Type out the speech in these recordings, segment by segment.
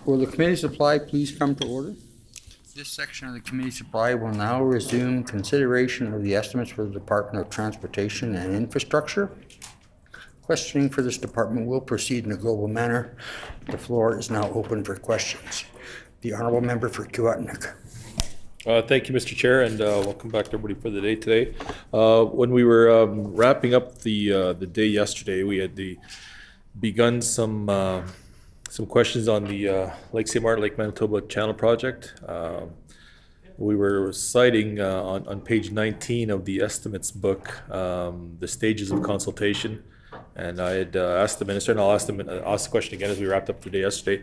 Will the committee supply please come to order? This section of the committee supply will now resume consideration of the estimates for the Department of Transportation and Infrastructure. Questioning for this department will proceed in a global manner. The floor is now open for questions. The Honourable Member for Kiwetinoong. Thank you, Mr. Chair, and welcome back to everybody for the day today. When we were wrapping up the day yesterday, we had begun some questions on the Lake St. Martin, Lake Manitoba Channel Project. We were citing on page 19 of the estimates book the stages of consultation. And I had asked the minister, and I'll ask the question again as we wrapped up the day yesterday.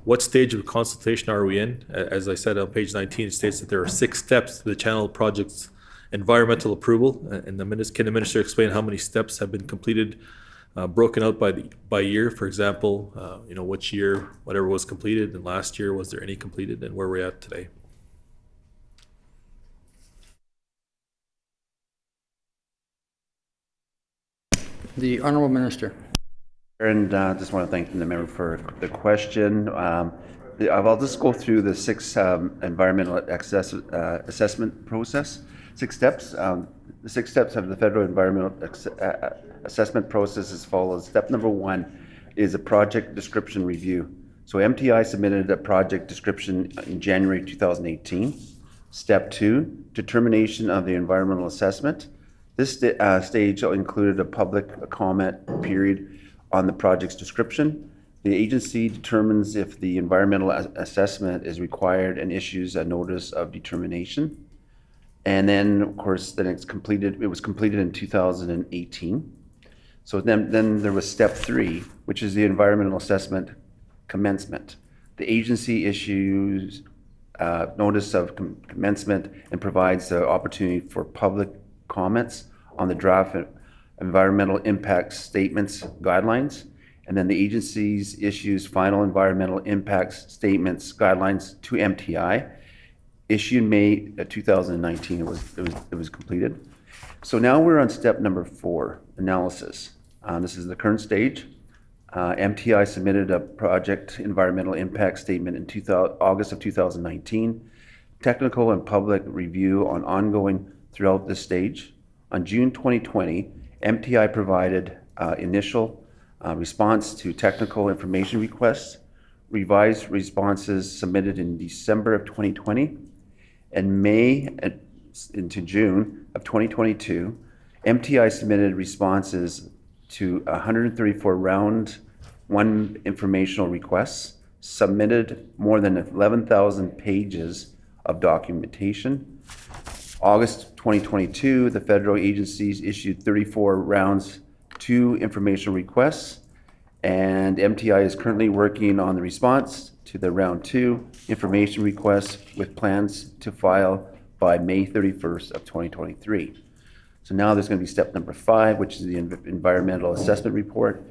What stage of consultation are we in? As I said on page 19, it states that there are 6 steps to the channel project's environmental approval. And can the minister explain how many steps have been completed, broken out by year? For example, which year, whatever was completed, and last year, was there any completed, and where we're at today? The Honourable Minister. And just want to thank the member for the question. I'll just go through the 6 environmental assessment process, 6 steps. The 6 steps of the federal environmental assessment process as follows. Step number 1 is a project description review. So MTI submitted a project description in January 2018. Step 2, determination of the environmental assessment. This stage included a public comment period on the project's description. The agency determines if the environmental assessment is required and issues a notice of determination. And then, of course, then it's completed. It was completed in 2018. So then there was step 3, which is the environmental assessment commencement. The agency issues notice of commencement and provides the opportunity for public comments on the draft environmental impact statements guidelines, and then the agency's issues final environmental impact statements guidelines to MTI. Issued May 2019, it was completed. So now we're on step number 4, analysis. This is the current stage. MTI submitted a project environmental impact statement in August of 2019. Technical and public review on ongoing throughout this stage. On June 2020, MTI provided initial response to technical information requests, revised responses submitted in December of 2020, and May into June of 2022, MTI submitted responses to 134 round 1 informational requests, submitted more than 11,000 pages of documentation. August 2022, the federal agencies issued 34 rounds 2 information requests, and MTI is currently working on the response to the round 2 information requests with plans to file by May 31st of 2023. So now there's going to be step number 5, which is the environmental assessment report.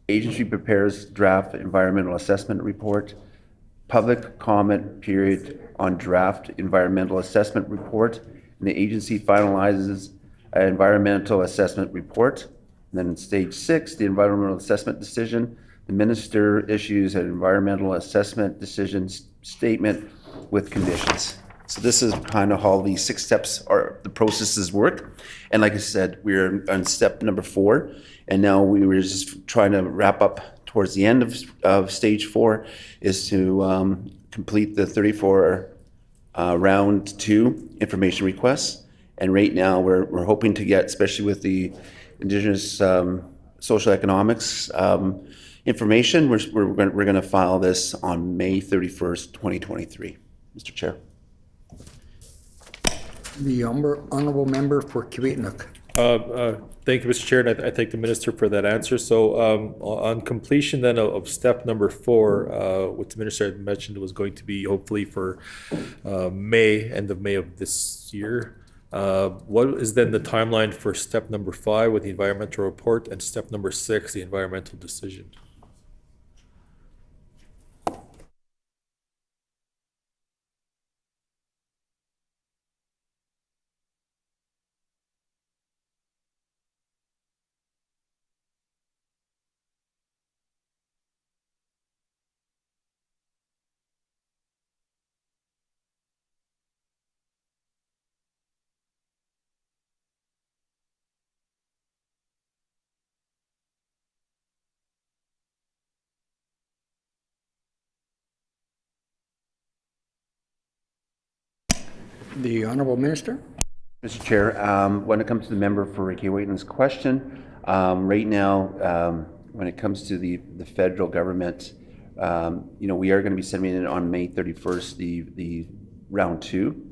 Agency prepares draft environmental assessment report. Public comment period on draft environmental assessment report. And the agency finalizes an environmental assessment report. And then in stage 6, the environmental assessment decision, the minister issues an environmental assessment decision statement with conditions. So this is kind of how these 6 steps are, the processes work. And like I said, we're on step number 4, and now we were just trying to wrap up towards the end of stage 4 is to complete the 34 round 2 information requests. And right now we're hoping to get, especially with the Indigenous social economics information, we're going to file this on May 31st, 2023. Mr. Chair. The Honourable Member for Kiwetinoong. Thank you, Mr. Chair, and I thank the minister for that answer. So on completion then of step number 4, what the minister had mentioned was going to be hopefully for end of May of this year. What is then the timeline for step number 5 with the environmental report and step number 6, the environmental decision? The Honorable Minister. Mr. Chair, when it comes to the member for Ricky Waiton's question, right now, when it comes to the federal government, we are going to be sending it on May 31st, the round two.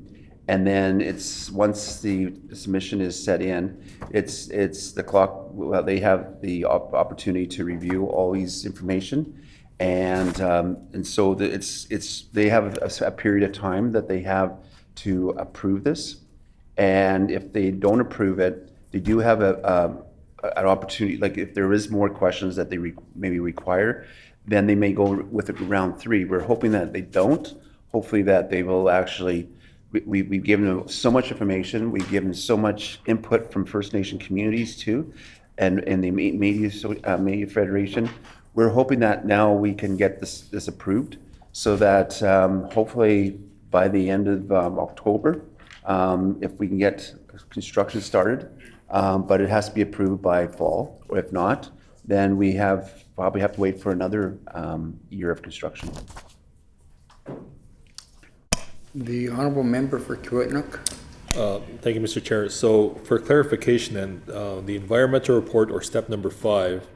And then it's, once the submission is set in, it's the clock, well, they have the opportunity to review all these information. And so they have a period of time that they have to approve this. And if they don't approve it, they do have an opportunity, like if there is more questions that they maybe require, then they may go with round three. We're hoping that they don't. Hopefully that they will actually, we've given them so much information, we've given so much input from First Nation communities too, and the Media Federation. We're hoping that now we can get this approved so that hopefully by the end of October, if we can get construction started, but it has to be approved by fall, or if not, then we probably have to wait for another year of construction. The Honorable Member for Kiwetinoong. Thank you, Mr. Chair. So for clarification then, the environmental report, or step number 5,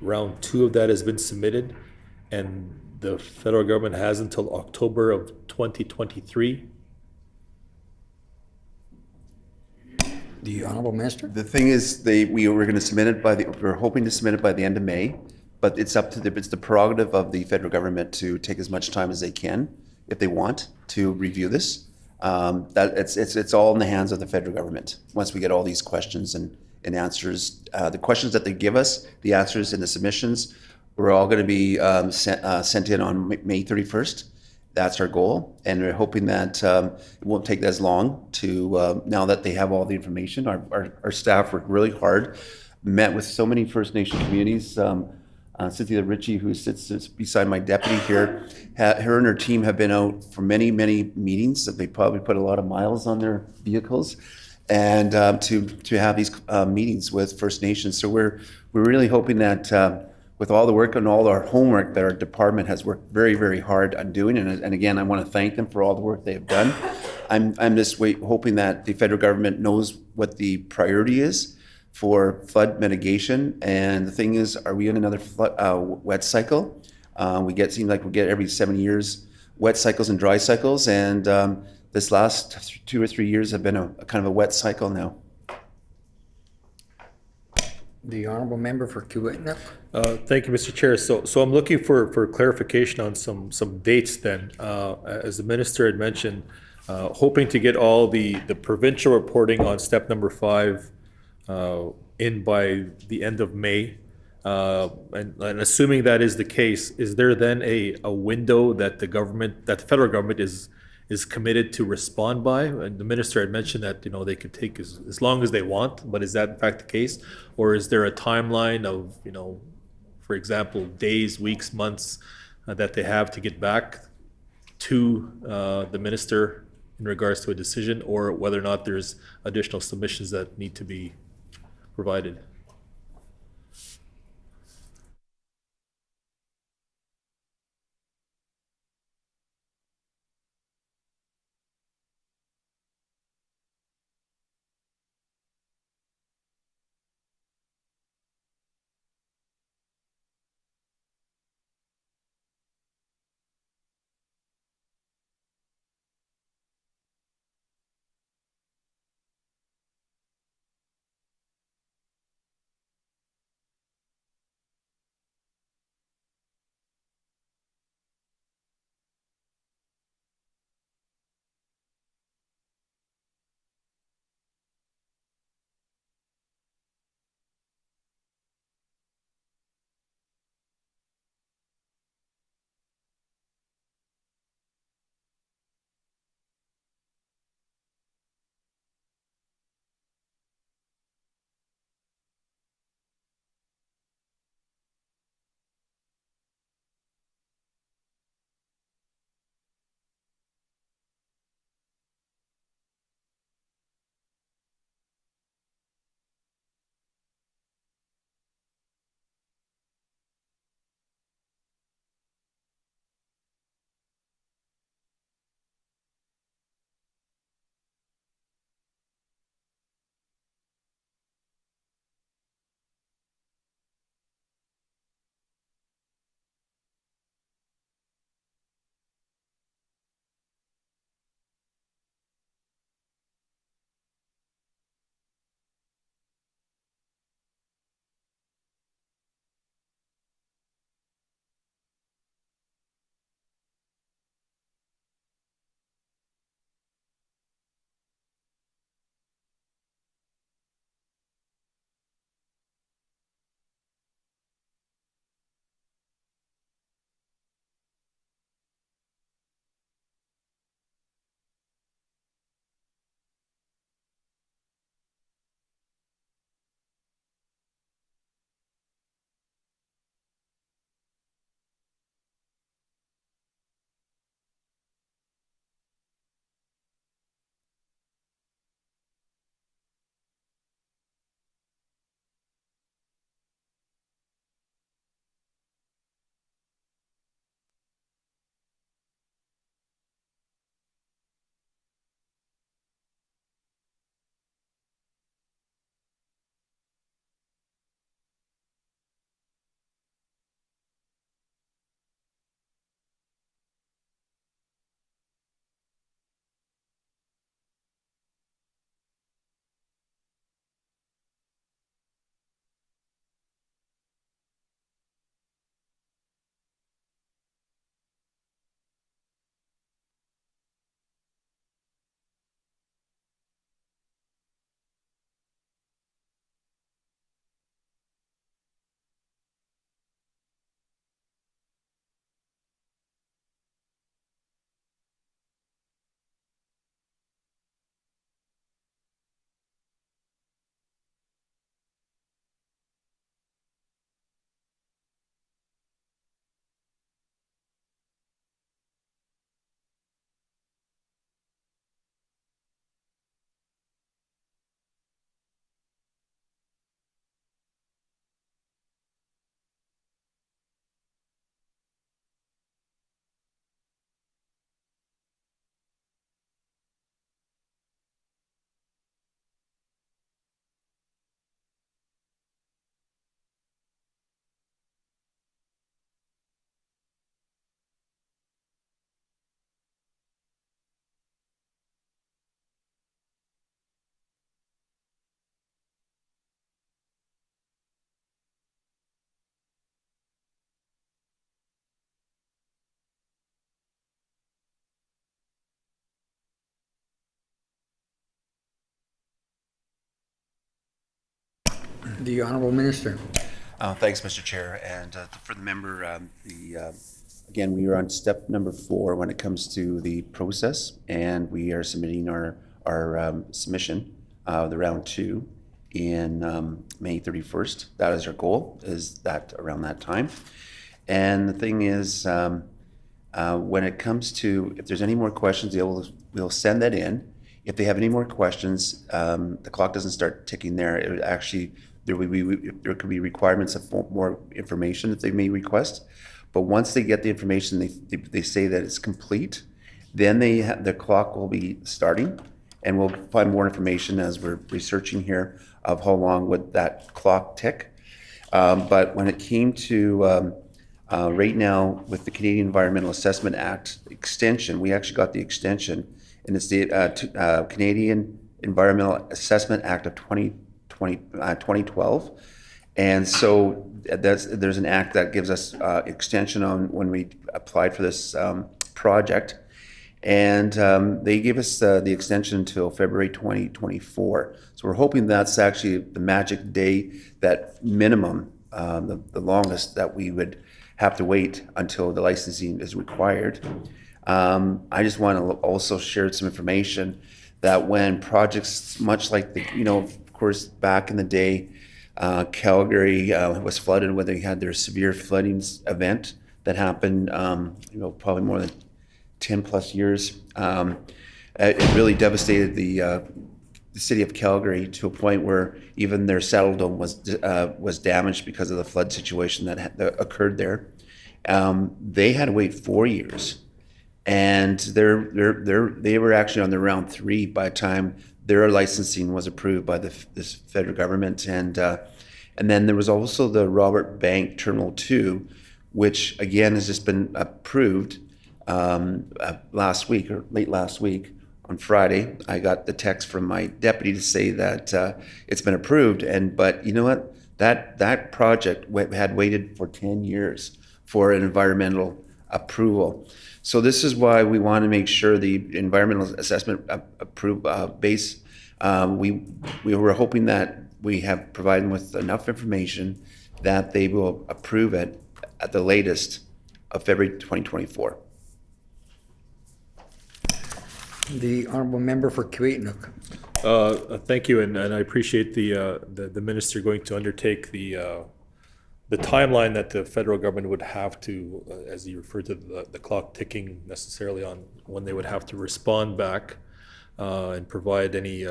round 2 of that has been submitted, and the federal government has until October of 2023. The Honorable Minister. The thing is, we were going to submit it we're hoping to submit it by the end of May, but it's it's the prerogative of the federal government to take as much time as they can, if they want, to review this. It's all in the hands of the federal government once we get all these questions and answers. The questions that they give us, the answers and the submissions, we're all going to be sent in on May 31st. That's our goal, and we're hoping that it won't take as long to, now that they have all the information. Our staff worked really hard, met with so many First Nation communities. Cynthia Ritchie, who sits beside my deputy here, her and her team have been out for many, many meetings. They probably put a lot of miles on their vehicles, and to have these meetings with First Nations. So we're really hoping that with all the work and all our homework that our department has worked very, very hard on doing, and again, I want to thank them for all the work they have done. I'm just hoping that the federal government knows what the priority is for flood mitigation. And the thing is, are we in another wet cycle? Seems like we get every 7 years wet cycles and dry cycles, and this last 2 or 3 years have been a kind of a wet cycle now. The Honorable Member for Kiwetinoong. Thank you, Mr. Chair. So I'm looking for clarification on some dates then. As the Minister had mentioned, hoping to get all the provincial reporting on step number 5 in by the end of May. And assuming that is the case, is there then a window that the federal government is committed to respond by? And the Minister had mentioned that they could take as long as they want, but is that in fact the case? Or is there a timeline of for example, days, weeks, months that they have to get back to the Minister in regards to a decision, or whether or not there's additional submissions that need to be provided? The Honorable Minister. Thanks, Mr. Chair. And for the member, again, we are on step number 4 when it comes to the process, and we are submitting our submission, the round 2, in May 31st. That is our goal, is that around that time. And the thing is, when it comes to, if there's any more questions, we'll send that in. If they have any more questions, the clock doesn't start ticking there. It would actually, there could be requirements of more information that they may request. But once they get the information, they say that it's complete, then the clock will be starting, and we'll find more information as we're researching here of how long would that clock tick. But when it came to right now with the Canadian Environmental Assessment Act extension, we actually got the extension, and it's the Canadian Environmental Assessment Act of 2012. And so there's an act that gives us extension on when we applied for this project. And they gave us the extension until February 2024. So we're hoping that's actually the magic day, that minimum, the longest that we would have to wait until the licensing is required. I just want to also share some information that when projects, much like of course, back in the day, Calgary was flooded when they had their severe flooding event that happened, probably more than 10 plus years. It really devastated the city of Calgary to a point where even their saddle dome was damaged because of the flood situation that occurred there. They had to wait 4 years, and they were actually on their round 3 by the time their licensing was approved by this federal government. And then there was also the Robert Bank Terminal 2, which again has just been approved last week, or late last week on Friday. I got the text from my deputy to say that it's been approved. But you know what? That project had waited for 10 years for an environmental approval. So this is why we want to make sure the environmental assessment base, we were hoping that we have provided them with enough information that they will approve it at the latest of February 2024. The Honorable Member for Kiiwetinoong. Thank you, and I appreciate the minister going to undertake the timeline that the federal government would have to, as you referred to, the clock ticking necessarily on when they would have to respond back and provide any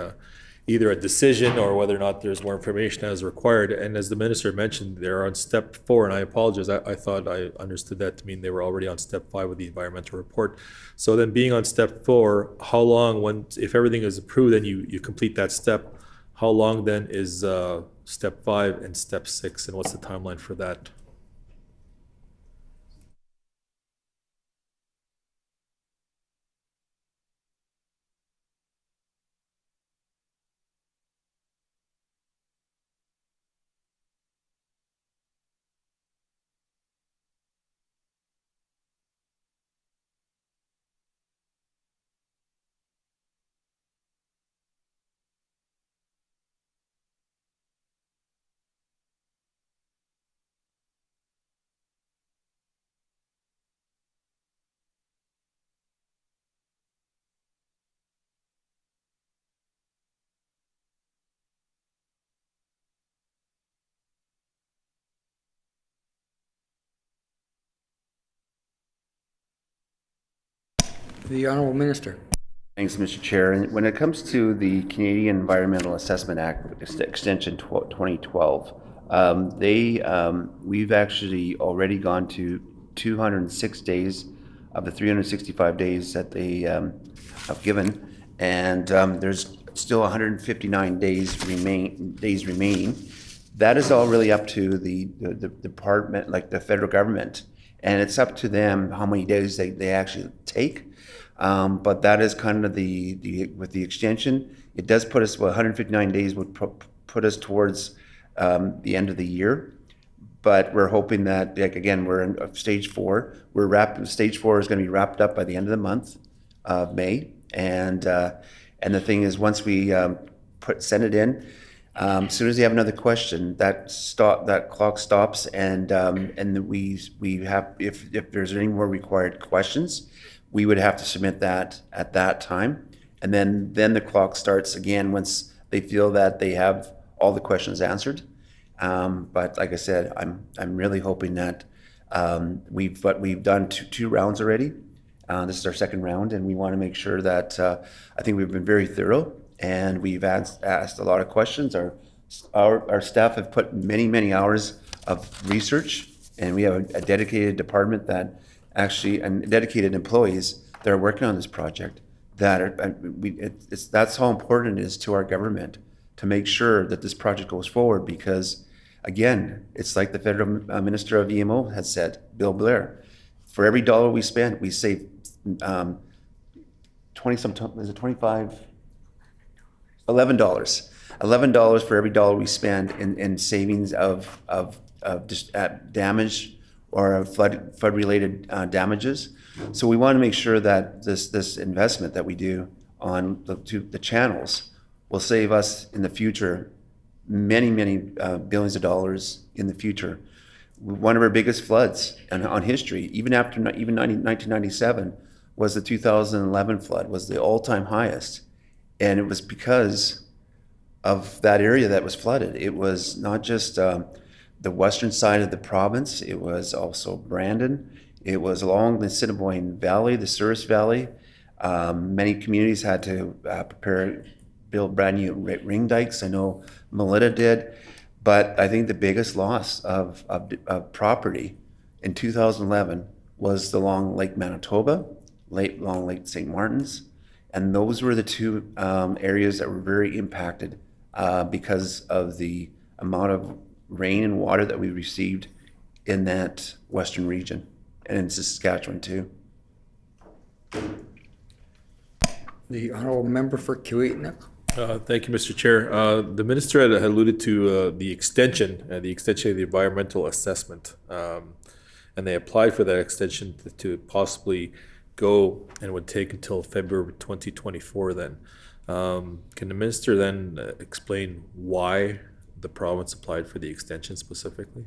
either a decision or whether or not there's more information as required. And as the minister mentioned, they're on step 4, and I apologize, I thought I understood that to mean they were already on step 5 with the environmental report. So then being on step 4, how long, if everything is approved and you complete that step, how long then is step 5 and step 6, and what's the timeline for that? The Honorable Minister. Thanks, Mr. Chair. And when it comes to the Canadian Environmental Assessment Act Extension 2012, we've actually already gone to 206 days of the 365 days that they have given, and there's still 159 days remaining. That is all really up to the department, like the federal government, and it's up to them how many days they actually take. But that is kind of with the extension, it does put us, 159 days would put us towards the end of the year. But we're hoping that, again, we're in stage 4. Stage 4 is going to be wrapped up by the end of the month of May. And the thing is, once we send it in, As soon as you have another question, that clock stops, and we have, if there's any more required questions, we would have to submit that at that time, and then the clock starts again once they feel that they have all the questions answered. But like I said, I'm really hoping that we've done two rounds already. This is our second round, and we want to make sure that I think we've been very thorough, and we've asked a lot of questions. Our staff have put many hours of research, and we have a dedicated department that actually, and dedicated employees that are working on this project. That's how important it is to our government to make sure that this project goes forward, because again, it's like the federal minister of EMO has said, Bill Blair, for every dollar we spend, we save 20 some, is it 25? $11. $11 for every dollar we spend in savings of just damage or flood related damages. So we want to make sure that this investment that we do on the channels will save us in the future many billions of dollars in the future. One of our biggest floods on history, even 1997, was the 2011 flood, was the all-time highest, and it was because of that area that was flooded. It was not just the western side of the province, it was also Brandon, it was along the Assiniboine Valley, the Souris Valley. Many communities had to build brand new ring dikes. I know Melita did, but I think the biggest loss of property in 2011 was along Lake Manitoba, along Lake St. Martin's, and those were the two areas that were very impacted because of the amount of rain and water that we received in that western region, and in Saskatchewan too. The honorable member for Kiiwetinoong. Thank you, Mr. Chair. The minister had alluded to the extension of the environmental assessment, and they applied for that extension to possibly go, and would take until February 2024 then. Can the minister then explain why the province applied for the extension specifically?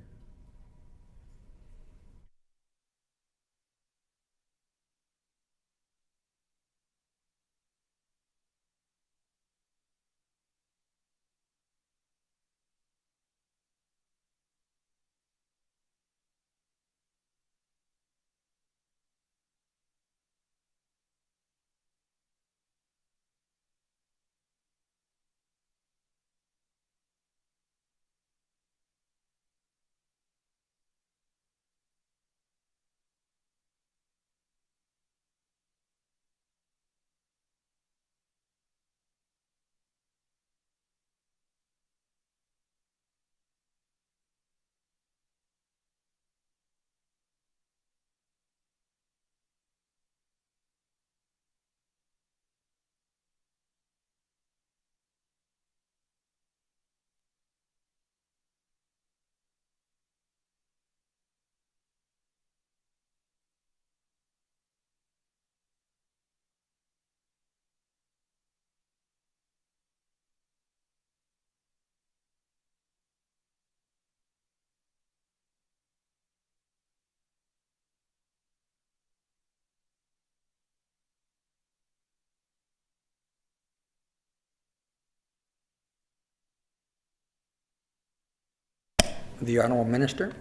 The honorable minister.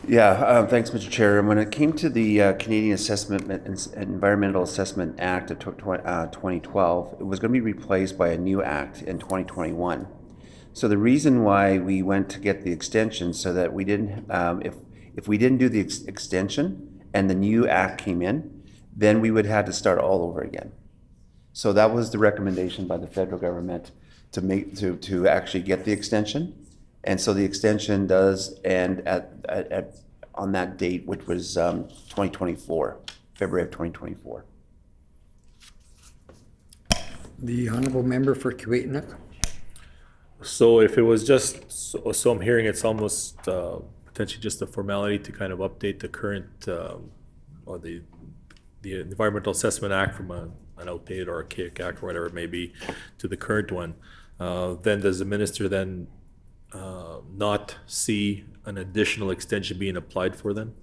Yeah, thanks, Mr. Chair. When it came to the Canadian Environmental Assessment Act of 2012, it was going to be replaced by a new act in 2021. So the reason why we went to get the extension, so that we didn't, if we didn't do the extension and the new act came in, then we would have to start all over again. So that was the recommendation by the federal government to actually get the extension. And so the extension does end on that date, which was 2024, February of 2024. The honorable member for Kiiwetinoong. So if it was just, so I'm hearing it's almost potentially just a formality to kind of update the current, or the Environmental Assessment Act from an outdated or archaic act or whatever it may be to the current one. then does the minister then not see an additional extension being applied for then?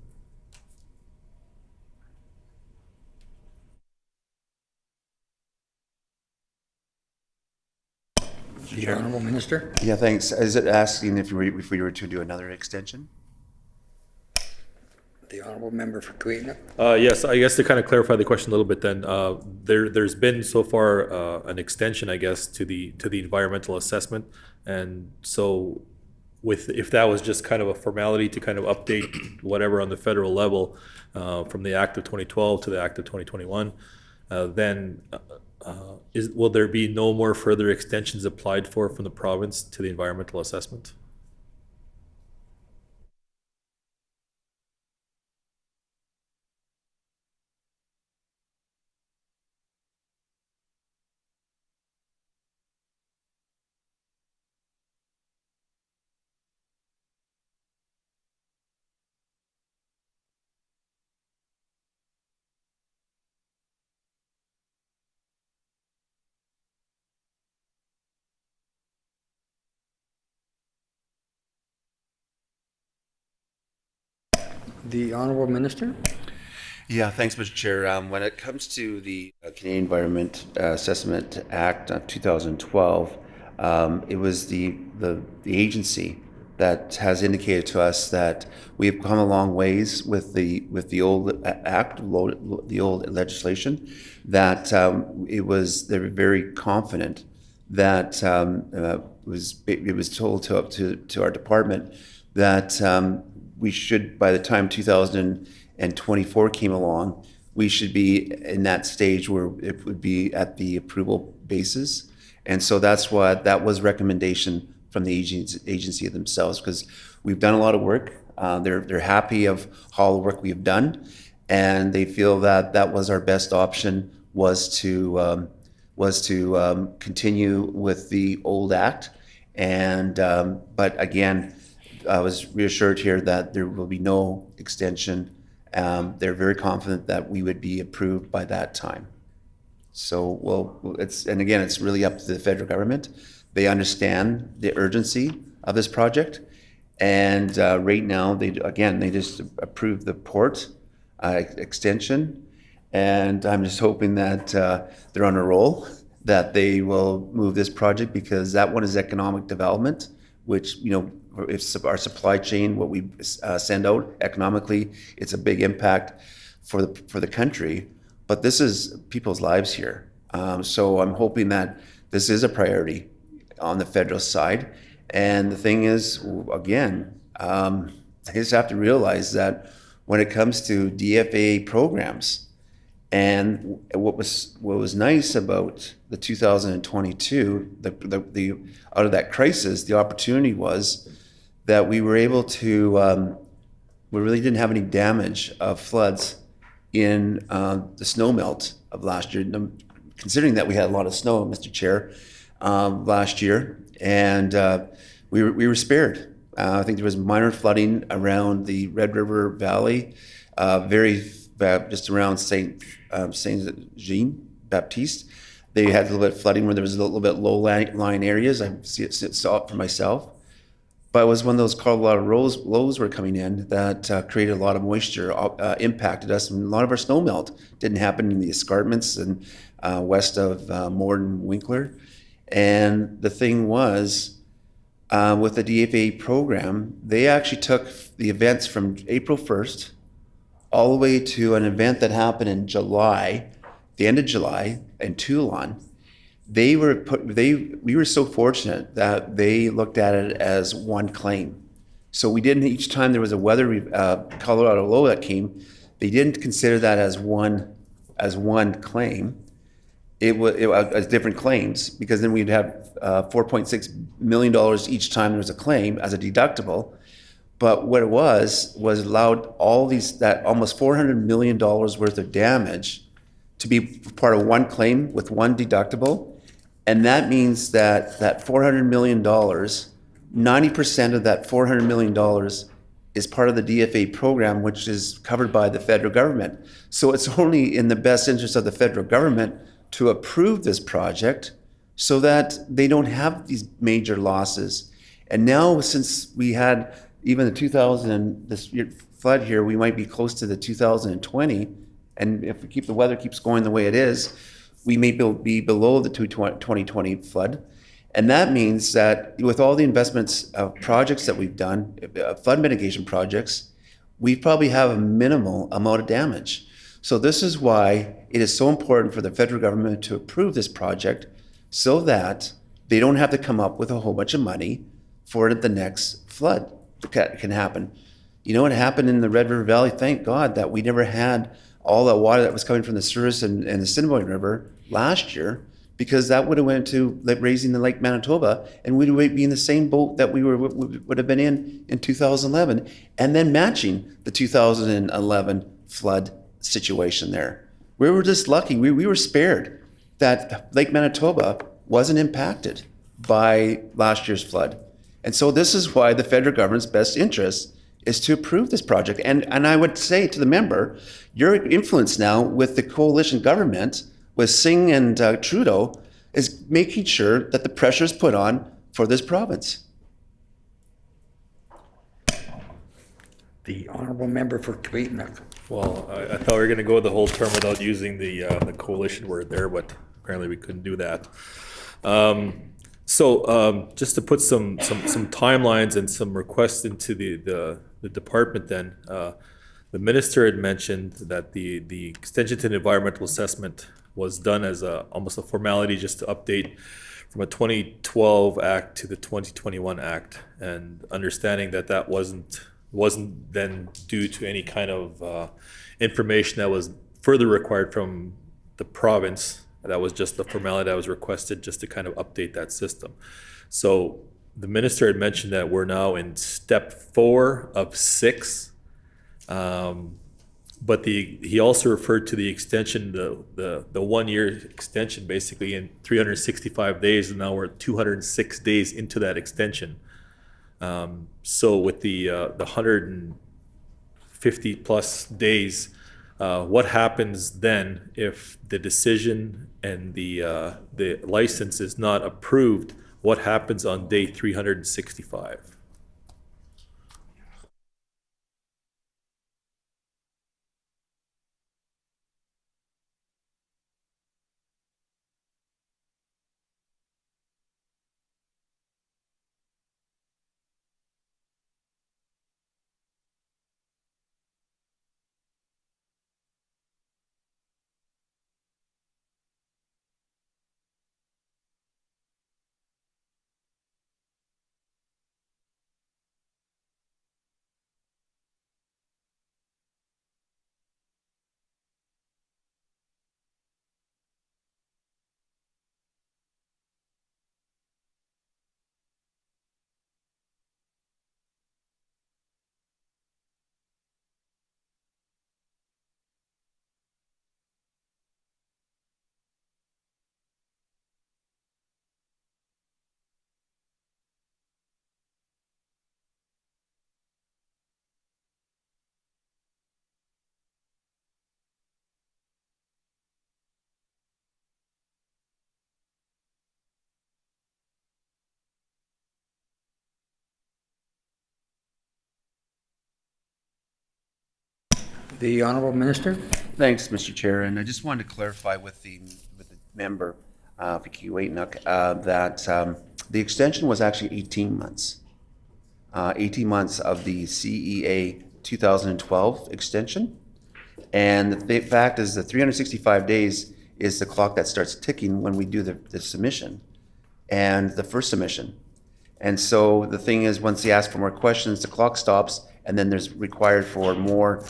The Honorable Minister? Yeah, thanks. Is it asking if we were to do another extension? The Honorable Member for Kuwait. Yes, I guess to kind of clarify the question a little bit then, there's been so far an extension, I guess, to the environmental assessment. And so if that was just kind of a formality to kind of update whatever on the federal level from the Act of 2012 to the Act of 2021, then will there be no more further extensions applied for from the province to the environmental assessment? The Honorable Minister? Yeah, thanks, Mr. Chair. When it comes to the Canadian Environment Assessment Act of 2012, it was the agency that has indicated to us that we have come a long ways with the old act, the old legislation. That they were very confident that it was told to our department that we should, by the time 2024 came along, we should be in that stage where it would be at the approval basis. And so that's why that was recommendation from the agency themselves, because we've done a lot of work. They're happy of all the work we've done, and they feel that that was our best option, was to continue with the old act. And but again, I was reassured here that there will be no extension. They're very confident that we would be approved by that time. So, well, it's really up to the federal government. They understand the urgency of this project, and right now they just approved the port extension, and I'm just hoping that they're on a roll, that they will move this project, because that one is economic development, which, you know, if our supply chain, what we send out economically, it's a big impact for the country. But this is people's lives here. So I'm hoping that this is a priority on the federal side. And the thing is, again, I just have to realize that when it comes to DFA programs, and what was nice about the 2022, the out of that crisis, the opportunity was that we were able to, we really didn't have any damage of floods in the snow melt of last year, considering that we had a lot of snow, Mr. Chair, last year, and we were spared. I think there was minor flooding around the Red River Valley, just around Saint Jean Baptiste. They had a little bit of flooding where there was a little bit low-lying areas. I saw it for myself. But it was when those Colorado lows were coming in that created a lot of moisture, impacted us, and a lot of our snow melt didn't happen in the escarpments and west of Morden, Winkler. And the thing was, with the DFA program, they actually took the events from April 1st all the way to an event that happened in July, the end of July, in Toulon. We were so fortunate that they looked at it as one claim. So we didn't, each time there was a weather Colorado low that came, they didn't consider that as one claim. It was as different claims, because then we'd have $4.6 million each time there was a claim as a deductible. But what it was allowed all that almost $400 million worth of damage to be part of one claim with one deductible. And that means that $400 million, 90% of that $400 million is part of the DFA program, which is covered by the federal government. So it's only in the best interest of the federal government to approve this project so that they don't have these major losses. And now, since we had even the 2000, this year flood here, we might be close to the 2020. And if we keep the weather keeps going the way it is, we may be below the 2020 flood. And that means that with all the investments of projects that we've done, flood mitigation projects, we probably have a minimal amount of damage. So this is why it is so important for the federal government to approve this project so that they don't have to come up with a whole bunch of money for the next flood that can happen. You know what happened in the Red River Valley? Thank God that we never had all that water that was coming from the Souris and the Assiniboine River last year, because that would have went to raising the Lake Manitoba, and we would be in the same boat that we would have been in 2011, and then matching the 2011 flood situation there. We were just lucky. We were spared that Lake Manitoba wasn't impacted by last year's flood. And so this is why the federal government's best interest is to approve this project. And I would say to the member, your influence now with the coalition government, with Singh and Trudeau, is making sure that the pressure is put on for this province. The honourable member for Kiiwetinoong. Well, I thought we were going to go the whole term without using the coalition word there, but apparently we couldn't do that. So just to put some timelines and some requests into the department then, the minister had mentioned that the extension to the environmental assessment was done as almost a formality just to update from a 2012 act to the 2021 act, and understanding that wasn't then due to any kind of information that was further required from the province. That was just the formality that was requested just to kind of update that system. So the minister had mentioned that we're now in step 4 of 6. But he also referred to the extension, the 1-year extension, basically in 365 days, and now we're 206 days into that extension. So with the 150 plus days, what happens then if the decision and the license is not approved? What happens on day 365? The honourable minister. Thanks, Mr. Chair. And I just wanted to clarify with the member for Kiiwetinoong that the extension was actually 18 months. 18 months of the CEA 2012 extension. And the fact is that 365 days is the clock that starts ticking when we do the submission and the first submission. And so the thing is, once they ask for more questions, the clock stops, and then there's required for more.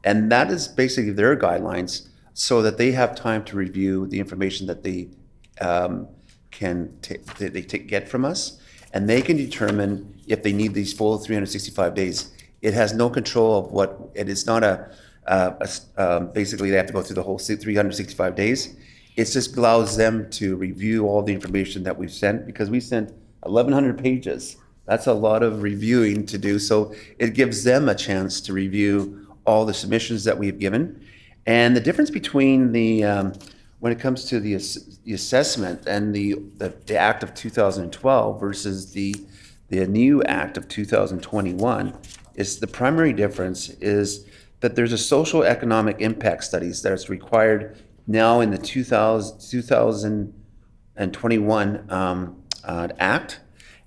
And that is basically their guidelines, so that they have time to review the information that they get from us, and they can determine if they need these full 365 days. It has no control of what it is. Not basically they have to go through the whole 365 days. It just allows them to review all the information that we've sent, because we sent 1,100 pages. That's a lot of reviewing to do. So it gives them a chance to review all the submissions that we've given. And the difference between when it comes to the assessment and the Act of 2012 versus the new Act of 2021, is the primary difference is that there's a social economic impact studies that is required now in the 2021 Act.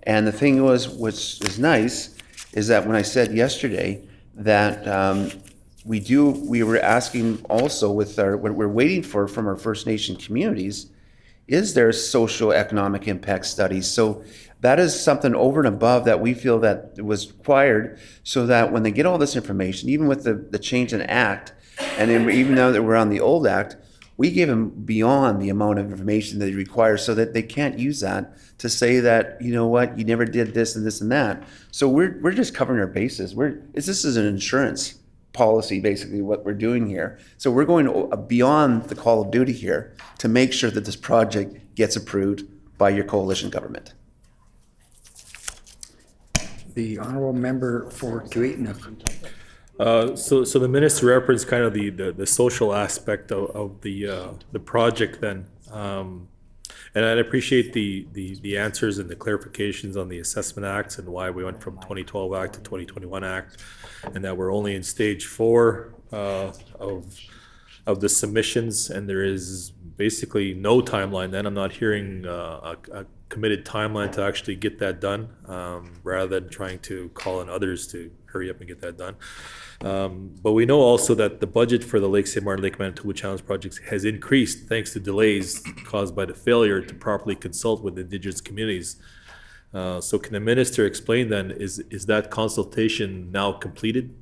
And the thing was, which is nice, is that when I said yesterday that we were asking also with what we're waiting for from our First Nation communities, is there social economic impact studies? So that is something over and above that we feel that was required, so that when they get all this information, even with the change in Act, and then even though that we're on the old Act, we gave them beyond the amount of information that they require, so that they can't use that to say that, you know what, you never did this and this and that. So we're just covering our bases. This is an insurance policy, basically, what we're doing here. So we're going beyond the call of duty here to make sure that this project gets approved by your coalition government. The honorable member for Kiewitinook. So the minister referenced kind of the social aspect of the project then. And I'd appreciate the answers and the clarifications on the assessment acts and why we went from 2012 Act to 2021 Act, and that we're only in stage 4 of the submissions, and there is basically no timeline then. I'm not hearing a committed timeline to actually get that done, rather than trying to call on others to hurry up and get that done. But we know also that the budget for the Lake St. Martin, Lake Manitoba Challenge projects has increased thanks to delays caused by the failure to properly consult with Indigenous communities. So can the minister explain then, is that consultation now completed?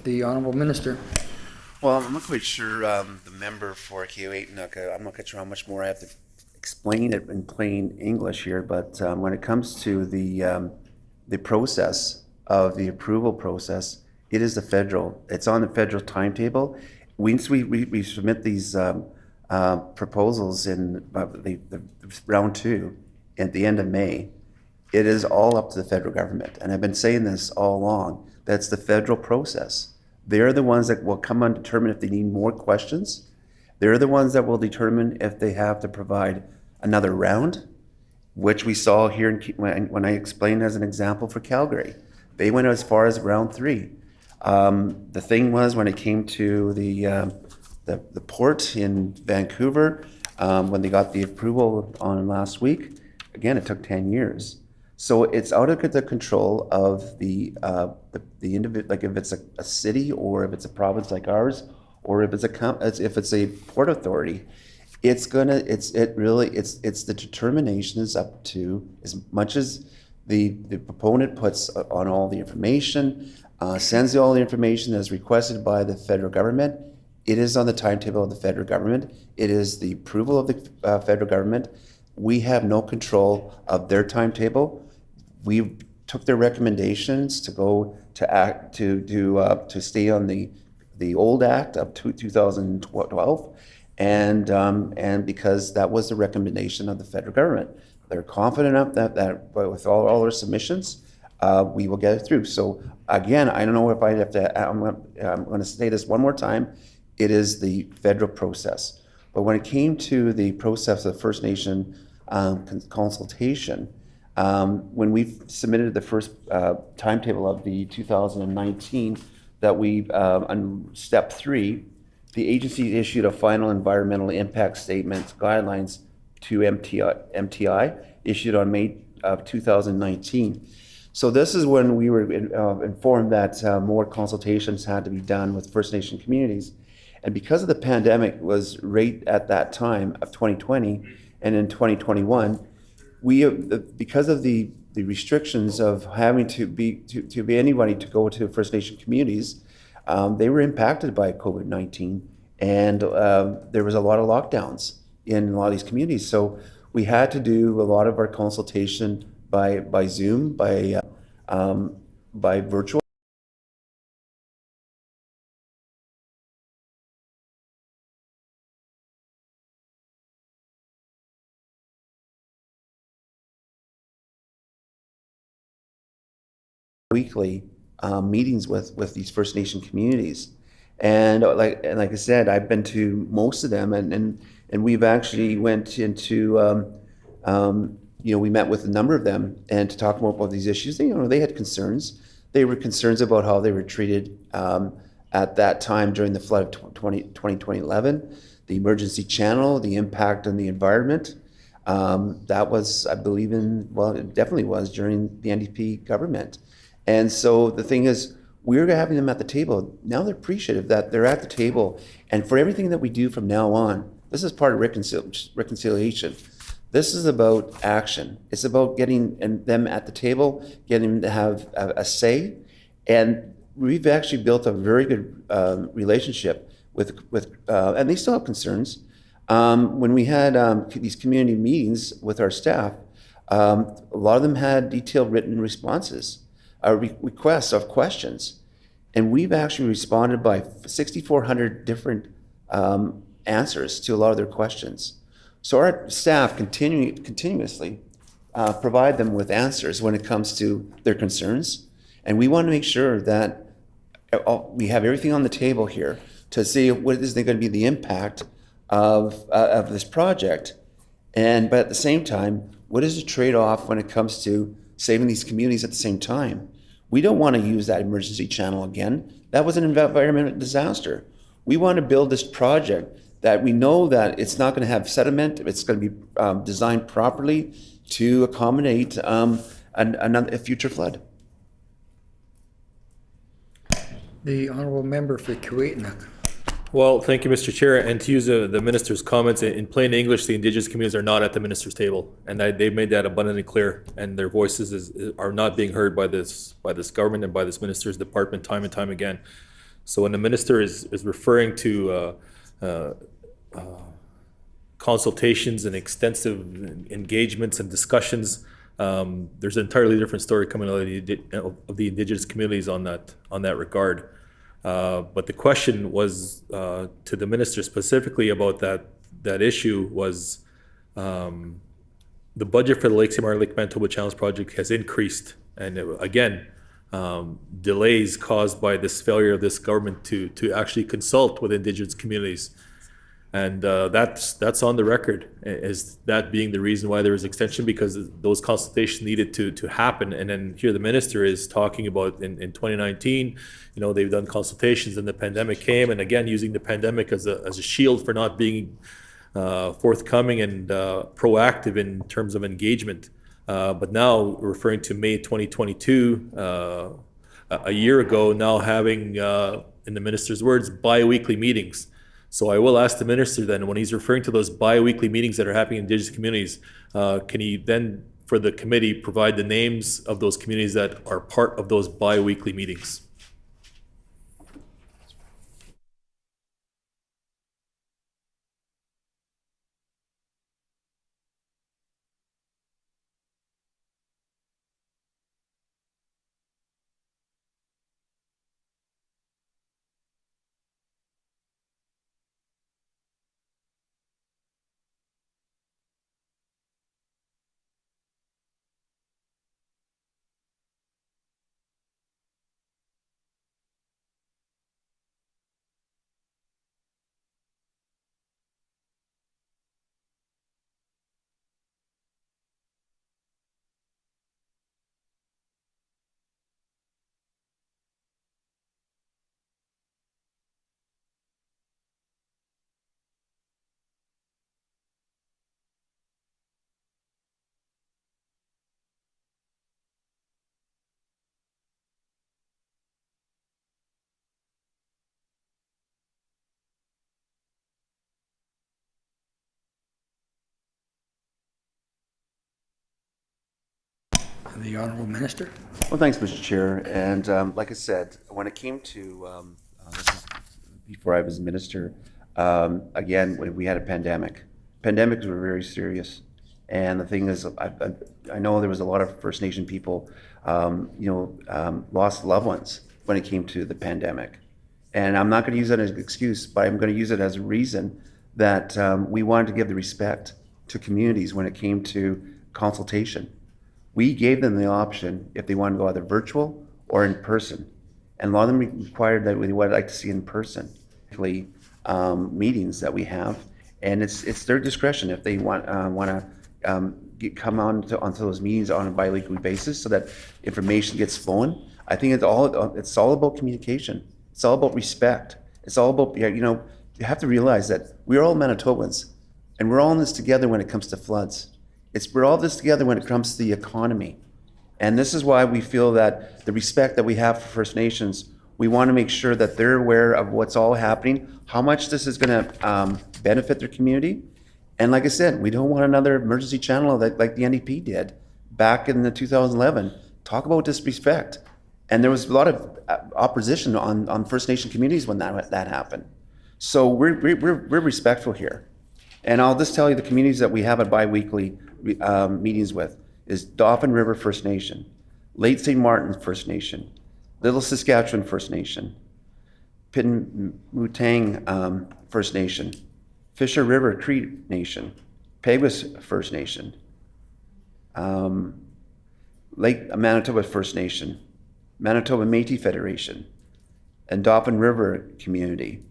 The Honorable Minister. Well, I'm not quite sure, the member for Kiewit, I'm not quite sure how much more I have to explain it in plain English here, but when it comes to the process of the approval process, it is it's on the federal timetable. Once we submit these proposals in the round 2 at the end of May, it is all up to the federal government. And I've been saying this all along, that's the federal process. They're the ones that will come and determine if they need more questions. They're the ones that will determine if they have to provide another round, which we saw here when I explained as an example for Calgary. They went as far as round 3. The thing was, when it came to the port in Vancouver, when they got the approval on last week, again, it took 10 years. So it's out of the control of the individual, like if it's a city or if it's a province like ours, or if it's a port authority, it's the determination is up to, as much as the proponent puts on all the information, sends all the information as requested by the federal government. It is on the timetable of the federal government. It is the approval of the federal government. We have no control of their timetable. We took their recommendations to go to stay on the old act of 2012, and because that was the recommendation of the federal government. They're confident enough that with all our submissions, we will get it through. So again, I don't know if I have to. I'm going to say this one more time. It is the federal process. But when it came to the process of First Nation consultation, when we submitted the first timetable of the 2019, that we, on step 3, the agency issued a final environmental impact statement guidelines to MTI, issued on May of 2019. So this is when we were informed that more consultations had to be done with First Nation communities. And because of the pandemic was right at that time of 2020 and in 2021, because of the restrictions of having to be anybody to go to First Nation communities, they were impacted by COVID-19, and there was a lot of lockdowns in a lot of these communities. So we had to do a lot of our consultation by Zoom, by virtual. Weekly meetings with these First Nation communities, and like I said, I've been to most of them, and we've actually went into we met with a number of them and to talk more about these issues. They had concerns. They were concerns about how they were treated at that time during the flood of 2011, the emergency channel, the impact on the environment. That was, I believe it definitely was during the NDP government. And so the thing is, we're having them at the table. Now they're appreciative that they're at the table. And for everything that we do from now on, this is part of reconciliation. This is about action. It's about getting them at the table, getting them to have a say. And we've actually built a very good relationship with and they still have concerns. When we had these community meetings with our staff, a lot of them had detailed written responses. Requests of questions, and we've actually responded by 6,400 different answers to a lot of their questions. So our staff continuously provide them with answers when it comes to their concerns, and we want to make sure that we have everything on the table here to see what is going to be the impact of this project, but at the same time, what is the trade-off when it comes to saving these communities at the same time? We don't want to use that emergency channel again. That was an environmental disaster. We want to build this project that we know that it's not going to have sediment. It's going to be designed properly to accommodate a future flood. The Honourable Member for Kiewitnik. Well, thank you, Mr. Chair. And to use the minister's comments, in plain English, the Indigenous communities are not at the minister's table, and they've made that abundantly clear. And their voices are not being heard by this government and by this minister's department time and time again. So when the minister is referring to consultations and extensive engagements and discussions, there's an entirely different story coming out of the Indigenous communities on that regard. But the question was to the minister specifically about that issue was the budget for the Lake St. Martin, Lake Manitoba Channels project has increased, and again, delays caused by this failure of this government to actually consult with Indigenous communities. And that's on the record as that being the reason why there was extension, because those consultations needed to happen. And then here the minister is talking about in 2019, they've done consultations and the pandemic came, and again, using the pandemic as a shield for not being forthcoming and proactive in terms of engagement. But now referring to May 2022, a year ago, now having, in the minister's words, bi-weekly meetings. So I will ask the minister then, when he's referring to those bi-weekly meetings that are happening in Indigenous communities, can he then, for the committee, provide the names of those communities that are part of those bi-weekly meetings? The Honourable Minister. Well, thanks, Mr. Chair. And like I said, when it came to, this is before I was minister, again, when we had a pandemic. Pandemics were very serious. And the thing is, I know there was a lot of First Nation people, lost loved ones when it came to the pandemic. And I'm not going to use that as an excuse, but I'm going to use it as a reason that we wanted to give the respect to communities when it came to consultation. We gave them the option if they wanted to go either virtual or in person. And a lot of them required that we would like to see in person, meetings that we have. And it's their discretion if they want to come onto those meetings on a bi-weekly basis so that information gets flowing. I think it's all about communication. It's all about respect. It's all about, you have to realize that we're all Manitobans and we're all in this together when it comes to floods. We're all this together when it comes to the economy. And this is why we feel that the respect that we have for First Nations, we want to make sure that they're aware of what's all happening, how much this is going to benefit their community. And like I said, we don't want another emergency channel like the NDP did back in the 2011. Talk about disrespect. And there was a lot of opposition on First Nation communities when that happened. So we're respectful here. And I'll just tell you the communities that we have at bi-weekly meetings with is Dauphin River First Nation, Lake St. Martin First Nation, Little Saskatchewan First Nation, Pitmutang First Nation, Fisher River Cree Nation, Peguis First Nation, Lake Manitoba First Nation, Manitoba Métis Federation, and Dauphin River Community.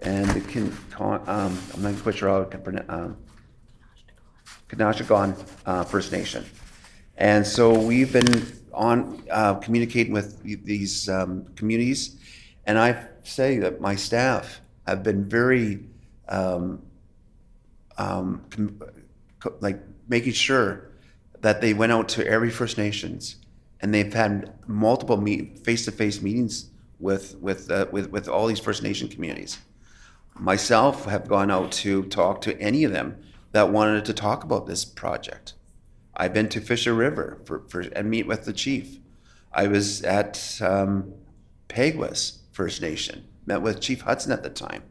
And I'm not quite sure how to pronounce Kanashagon First Nation. And so we've been communicating with these communities, and I say that my staff have been very making sure that they went out to every First Nations, and they've had multiple face-to-face meetings with all these First Nation communities. Myself have gone out to talk to any of them that wanted to talk about this project. I've been to Fisher River and meet with the chief. I was at Peguas First Nation, met with Chief Hudson at the time.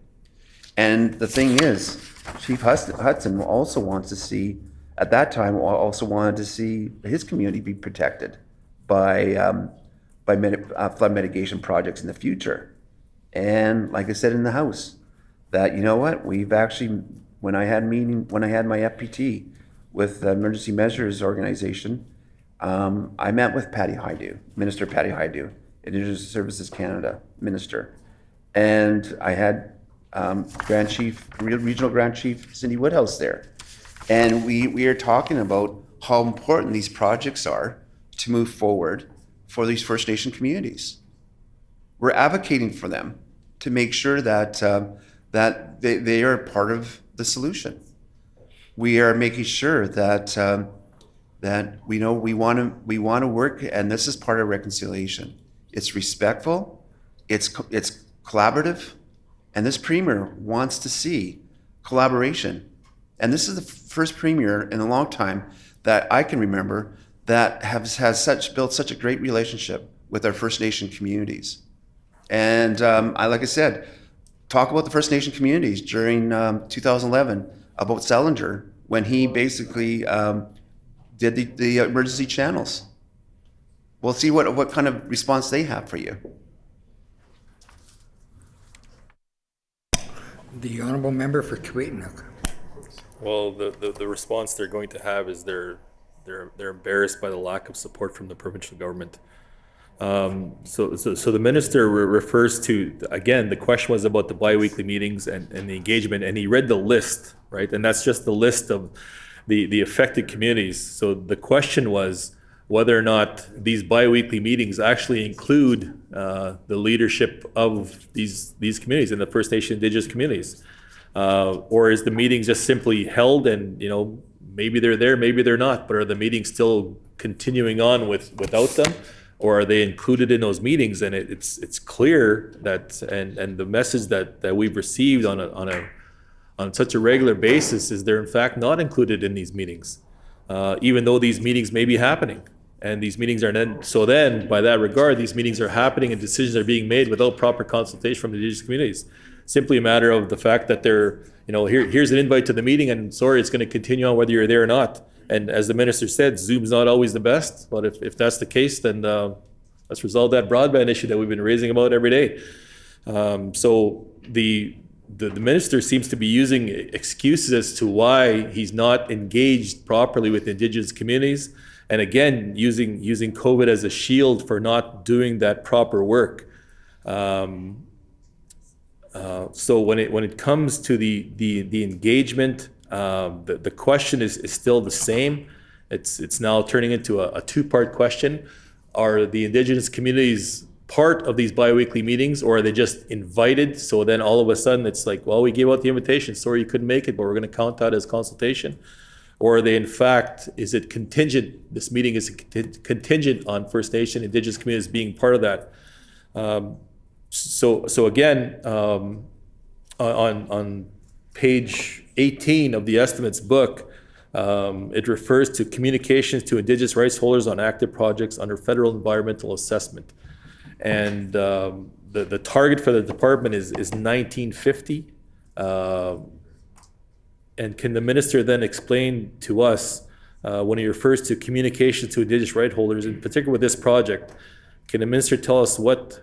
And the thing is, Chief Hudson also wants to see, at that time, also wanted to see his community be protected by flood mitigation projects in the future. And like I said in the House, that, you know what, we've actually, when I had my FPT with the Emergency Measures Organization, I met with Patty Hajdu, Minister Patty Hajdu, Indigenous Services Canada Minister. And I had Regional Grand Chief Cindy Woodhouse there. And we are talking about how important these projects are to move forward for these First Nation communities. We're advocating for them to make sure that that they are part of the solution. We are making sure that that we know we want to work, and this is part of reconciliation. It's respectful, it's collaborative, and this premier wants to see collaboration. And this is the first premier in a long time that I can remember that has built such a great relationship with our First Nation communities. And like I said, talk about the First Nation communities during 2011 about Selinger when he basically did the emergency channels. We'll see what kind of response they have for you. The honourable member for Kiiwetinoong. Well, the response they're going to have is they're embarrassed by the lack of support from the provincial government. So the minister refers to, again, the question was about the biweekly meetings and the engagement, and he read the list, right? And that's just the list of the affected communities. So the question was whether or not these biweekly meetings actually include the leadership of these communities and the First Nation Indigenous communities. Or is the meeting just simply held and, you know, maybe they're there, maybe they're not, but are the meetings still continuing on without them? Or are they included in those meetings? And it's clear that, and the message that we've received on such a regular basis is they're in fact not included in these meetings, even though these meetings may be happening. And these meetings are then, by that regard, these meetings are happening and decisions are being made without proper consultation from the Indigenous communities. Simply a matter of the fact that they're, you know, here's an invite to the meeting, and sorry, it's going to continue on whether you're there or not. And as the minister said, Zoom's not always the best, but if that's the case, then let's resolve that broadband issue that we've been raising about every day. So the minister seems to be using excuses as to why he's not engaged properly with Indigenous communities, and again, using COVID as a shield for not doing that proper work. So when it comes to the engagement, the question is still the same. It's now turning into a two-part question. Are the Indigenous communities part of these biweekly meetings, or are they just invited? So then all of a sudden it's like, well, we gave out the invitation, sorry you couldn't make it, but we're going to count that as consultation. Or are they in fact, is it contingent? This meeting is contingent on First Nation Indigenous communities being part of that. So again, on page 18 of the estimates book, it refers to communications to Indigenous rights holders on active projects under federal environmental assessment. And the target for the department is 1950. And can the minister then explain to us, when he refers to communications to Indigenous right holders, in particular with this project, can the minister tell us what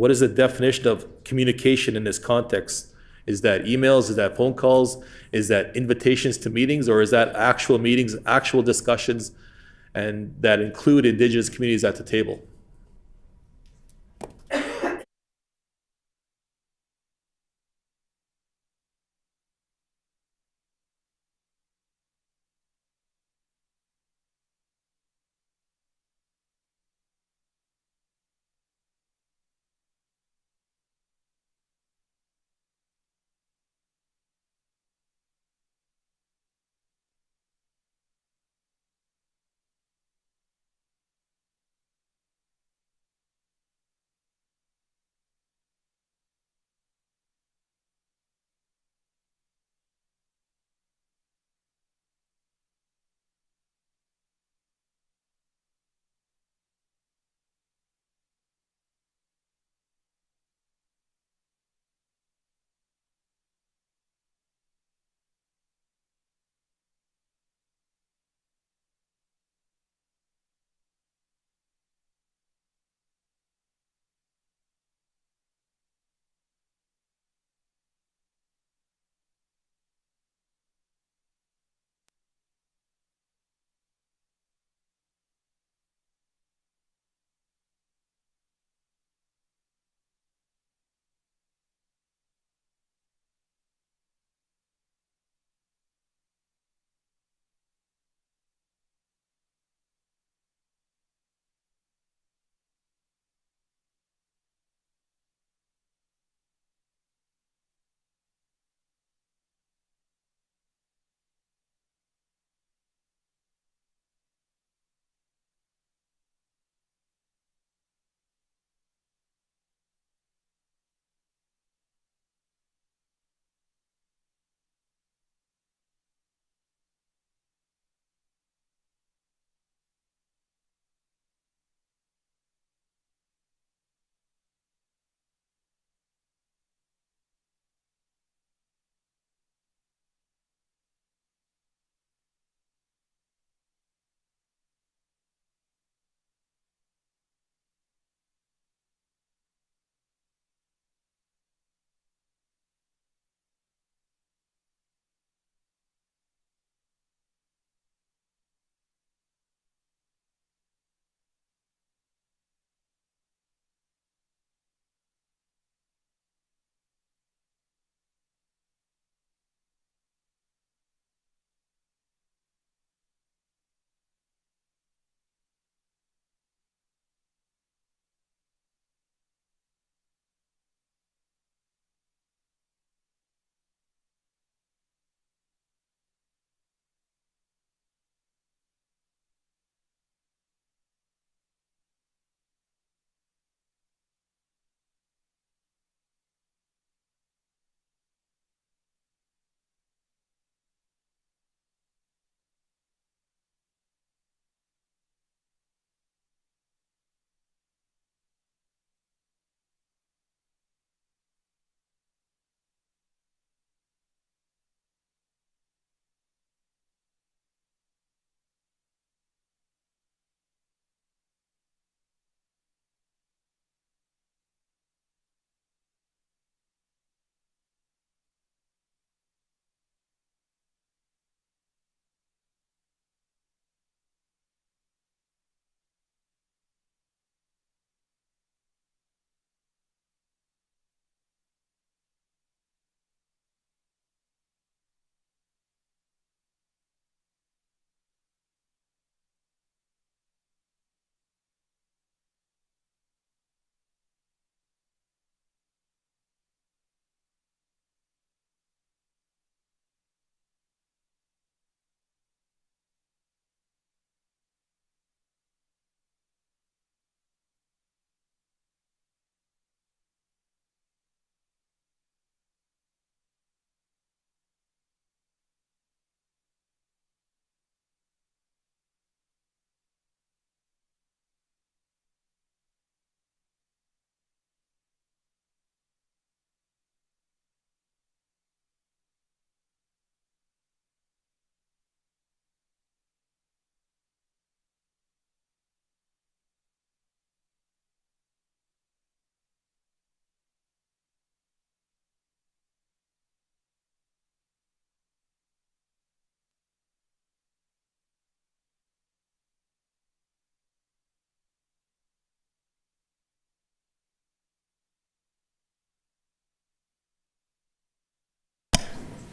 is the definition of communication in this context? Is that emails, is that phone calls, is that invitations to meetings, or is that actual meetings, actual discussions, and that include Indigenous communities at the table?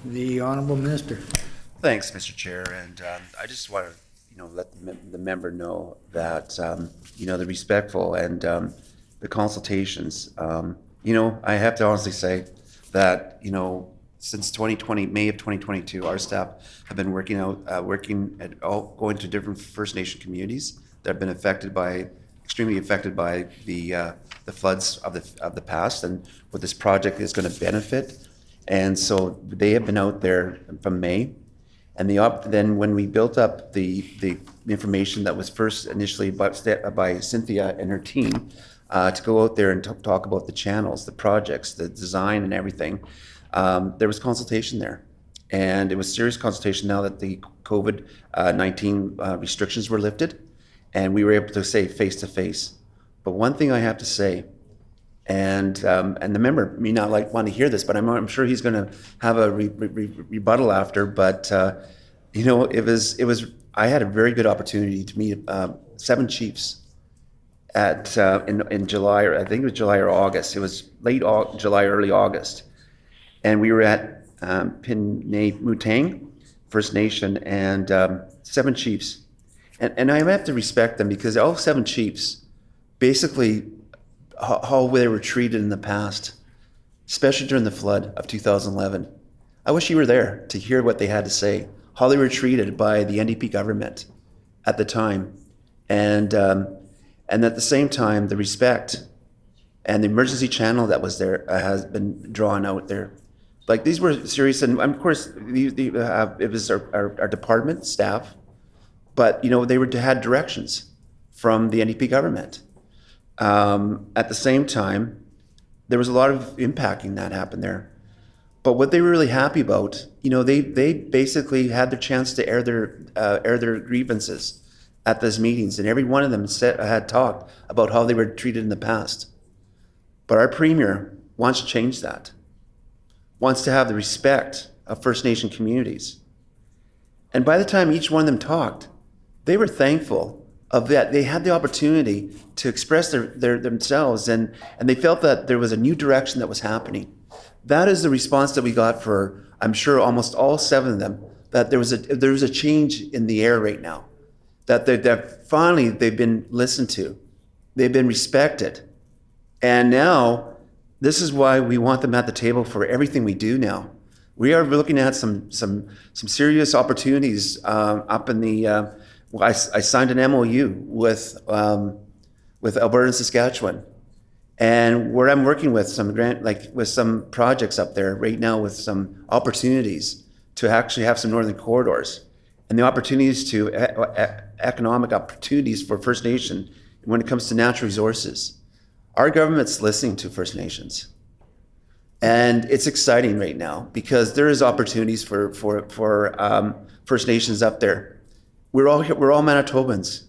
The Honorable Minister. Thanks, Mr. Chair, and I just want to, let the member know that, the respectful and the consultations, I have to honestly say that, since 2020, May of 2022, our staff have been going to different First Nation communities that have been extremely affected by the floods of the past, and what this project is going to benefit. And so they have been out there from May. And then when we built up the information that was first initially by Cynthia and her team to go out there and talk about the channels, the projects, the design and everything, there was consultation there. And it was serious consultation now that the COVID-19 restrictions were lifted, and we were able to say face to face. But one thing I have to say, and the member may not want to hear this, but I'm sure he's going to have a rebuttal after. But I had a very good opportunity to meet 7 chiefs in July, or I think it was July or August. It was late July, early August, and we were at Pinay-Mutang First Nation, and 7 chiefs, and I have to respect them because all 7 chiefs basically how they were treated in the past, especially during the flood of 2011. I wish you were there to hear what they had to say, how they were treated by the NDP government at the time, and at the same time, the respect and the emergency channel that was there has been drawn out there. Like, these were serious, and of course, it was our department staff, but they had directions from the NDP government. At the same time, there was a lot of impacting that happened there. But what they were really happy about, they basically had their chance to air their grievances at those meetings, and every one of them had talked about how they were treated in the past. But our premier wants to change that, wants to have the respect of First Nation communities. And by the time each one of them talked, they were thankful of that. They had the opportunity to express themselves, and they felt that there was a new direction that was happening. That is the response that we got for, I'm sure, almost all 7 of them, that there was a change in the air right now, that finally they've been listened to, they've been respected, and now this is why we want them at the table for everything we do now. We are looking at some serious opportunities up in the. I signed an MOU with Alberta and Saskatchewan, and where I'm working with with some projects up there right now, with some opportunities to actually have some northern corridors, and the opportunities to economic opportunities for First Nation when it comes to natural resources. Our government's listening to First Nations, and it's exciting right now because there is opportunities for First Nations up there. We're all Manitobans,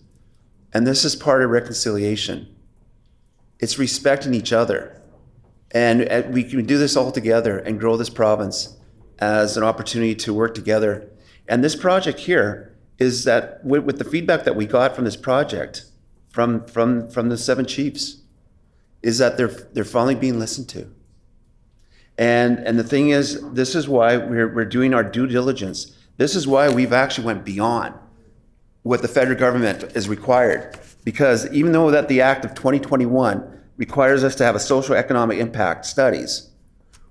and this is part of reconciliation. It's respecting each other, and we can do this all together and grow this province as an opportunity to work together. And this project here is that with the feedback that we got from this project, from the 7 chiefs, is that they're finally being listened to. And the thing is, this is why we're doing our due diligence. This is why we've actually went beyond what the federal government is required. Because even though that the Act of 2021 requires us to have a social economic impact studies,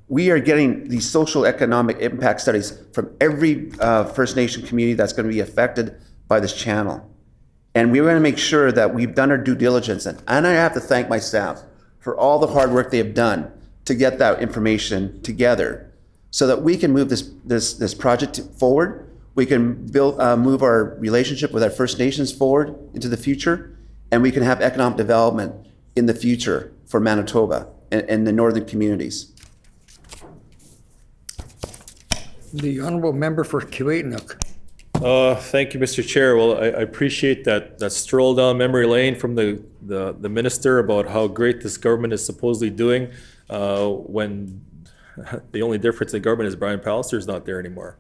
we are getting these social economic impact studies from every First Nation community that's going to be affected by this channel. And we're going to make sure that we've done our due diligence. And I have to thank my staff for all the hard work they have done to get that information together so that we can move this project forward. We can move our relationship with our First Nations forward into the future, and we can have economic development in the future for Manitoba and the northern communities. The Honorable Member for Kiiwetinoong. Thank you, Mr. Chair. Well, I appreciate that stroll down memory lane from the minister about how great this government is supposedly doing when the only difference in government is Brian Pallister is not there anymore.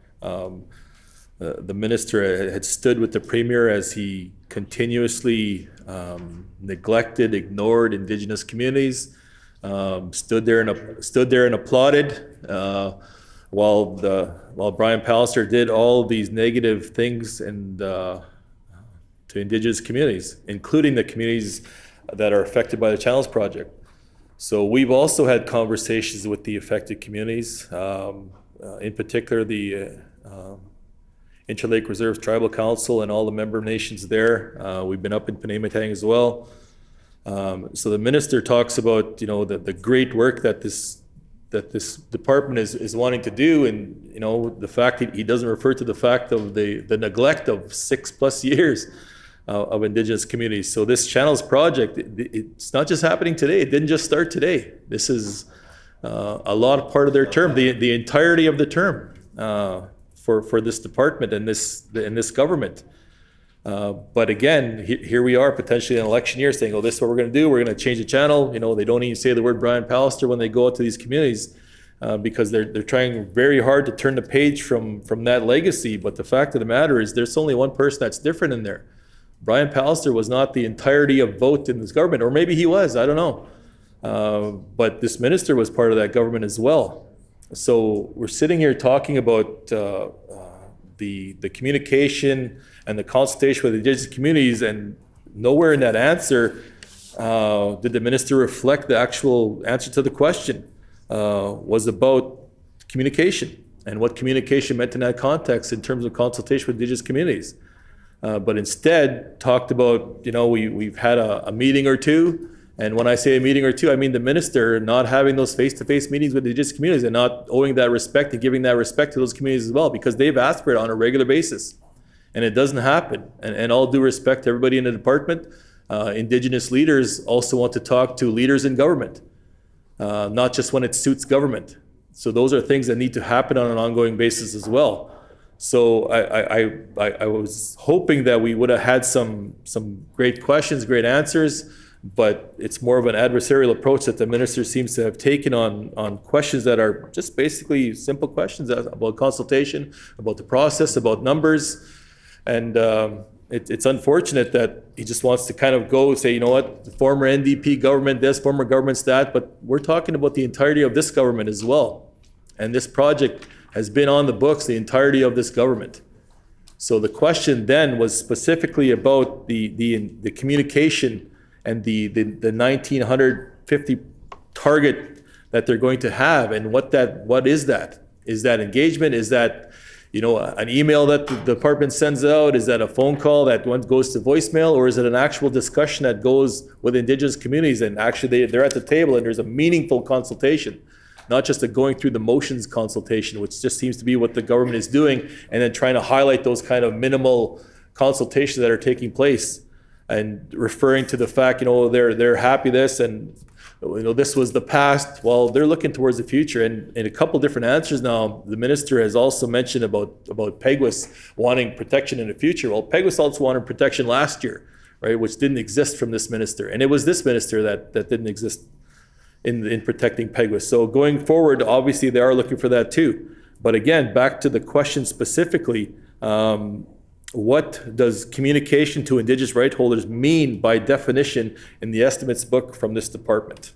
The minister had stood with the premier as he continuously neglected, ignored Indigenous communities, stood there and applauded while Brian Pallister did all these negative things and to Indigenous communities, including the communities that are affected by the Channels Project. So we've also had conversations with the affected communities, in particular the Interlake Reserves Tribal Council and all the member nations there. We've been up in Penamatang as well. So the minister talks about, the great work that this department is wanting to do, and the fact that he doesn't refer to the fact of the neglect of 6+ years of Indigenous communities. So this Channels Project, it's not just happening today. It didn't just start today. This is a lot of part of their term, the entirety of the term for this department and this government. But again, here we are potentially in an election year saying, oh, this is what we're going to do. We're going to change the channel. They don't even say the word Brian Pallister when they go out to these communities because they're trying very hard to turn the page from that legacy. But the fact of the matter is there's only one person that's different in there. Brian Pallister was not the entirety of vote in this government, or maybe he was, I don't know. But this minister was part of that government as well. So we're sitting here talking about the communication and the consultation with Indigenous communities, and nowhere in that answer did the minister reflect the actual answer to the question. Was about communication and what communication meant in that context in terms of consultation with Indigenous communities. But instead talked about, we've had a meeting or two, and when I say a meeting or two, I mean the minister not having those face-to-face meetings with Indigenous communities and not owing that respect and giving that respect to those communities as well, because they've asked for it on a regular basis. And it doesn't happen. And all due respect to everybody in the department, Indigenous leaders also want to talk to leaders in government, not just when it suits government. So those are things that need to happen on an ongoing basis as well. So I was hoping that we would have had some great questions, great answers, but it's more of an adversarial approach that the minister seems to have taken on questions that are just basically simple questions about consultation, about the process, about numbers. And it's unfortunate that he just wants to kind of go say, the former NDP government this, former government's that, but we're talking about the entirety of this government as well. And this project has been on the books the entirety of this government. So the question then was specifically about the communication and the 1,950 target that they're going to have, and what is that? Is that engagement? Is that an email that the department sends out? Is that a phone call that one goes to voicemail? Or is it an actual discussion that goes with Indigenous communities and actually they're at the table and there's a meaningful consultation, not just a going through the motions consultation, which just seems to be what the government is doing, and then trying to highlight those kind of minimal consultations that are taking place and referring to the fact, they're happy this and this was the past. Well, they're looking towards the future, and in a couple different answers now, the minister has also mentioned about Peguis wanting protection in the future. Well, Peguis also wanted protection last year, right, which didn't exist from this minister, and it was this minister that didn't exist in protecting Peguis. So going forward, obviously they are looking for that too. But again, back to the question specifically, what does communication to Indigenous right holders mean by definition in the estimates book from this department?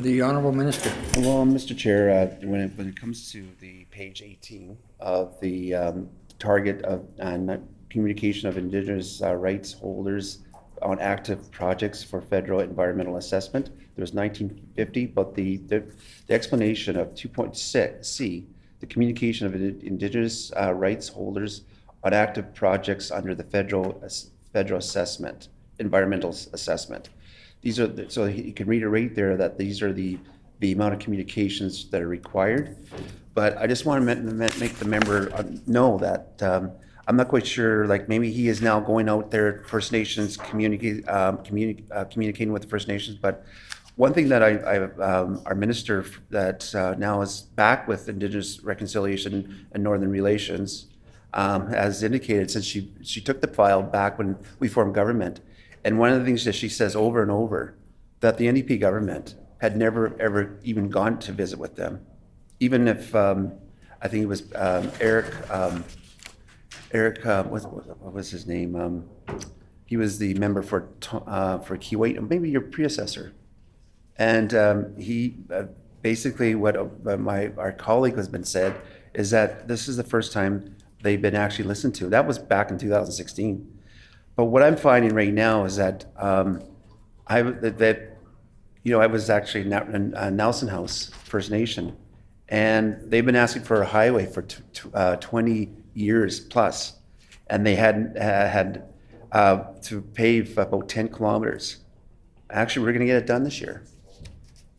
The Honourable Minister. Well, Mr. Chair, when it comes to the page 18 of the target of communication of Indigenous rights holders on active projects for federal environmental assessment, there was 1950, but the explanation of 2.6C, the communication of Indigenous rights holders on active projects under the federal assessment, environmental assessment. These are, so you can read it right there that these are the amount of communications that are required. But I just want to make the member know that I'm not quite sure, like maybe he is now going out there at First Nations, communicating with the First Nations. But one thing that our minister that now is back with Indigenous Reconciliation and Northern Relations has indicated since she took the file back when we formed government. And one of the things that she says over and over, that the NDP government had never, ever even gone to visit with them. Even if, I think it was Eric, what was his name? He was the member for Kuwait, maybe your predecessor. And he, basically what our colleague has been said is that this is the first time they've been actually listened to. That was back in 2016. But what I'm finding right now is that I was actually in Nelson House First Nation, and they've been asking for a highway for 20 years plus, and they had to pave about 10 kilometers. Actually, we're going to get it done this year.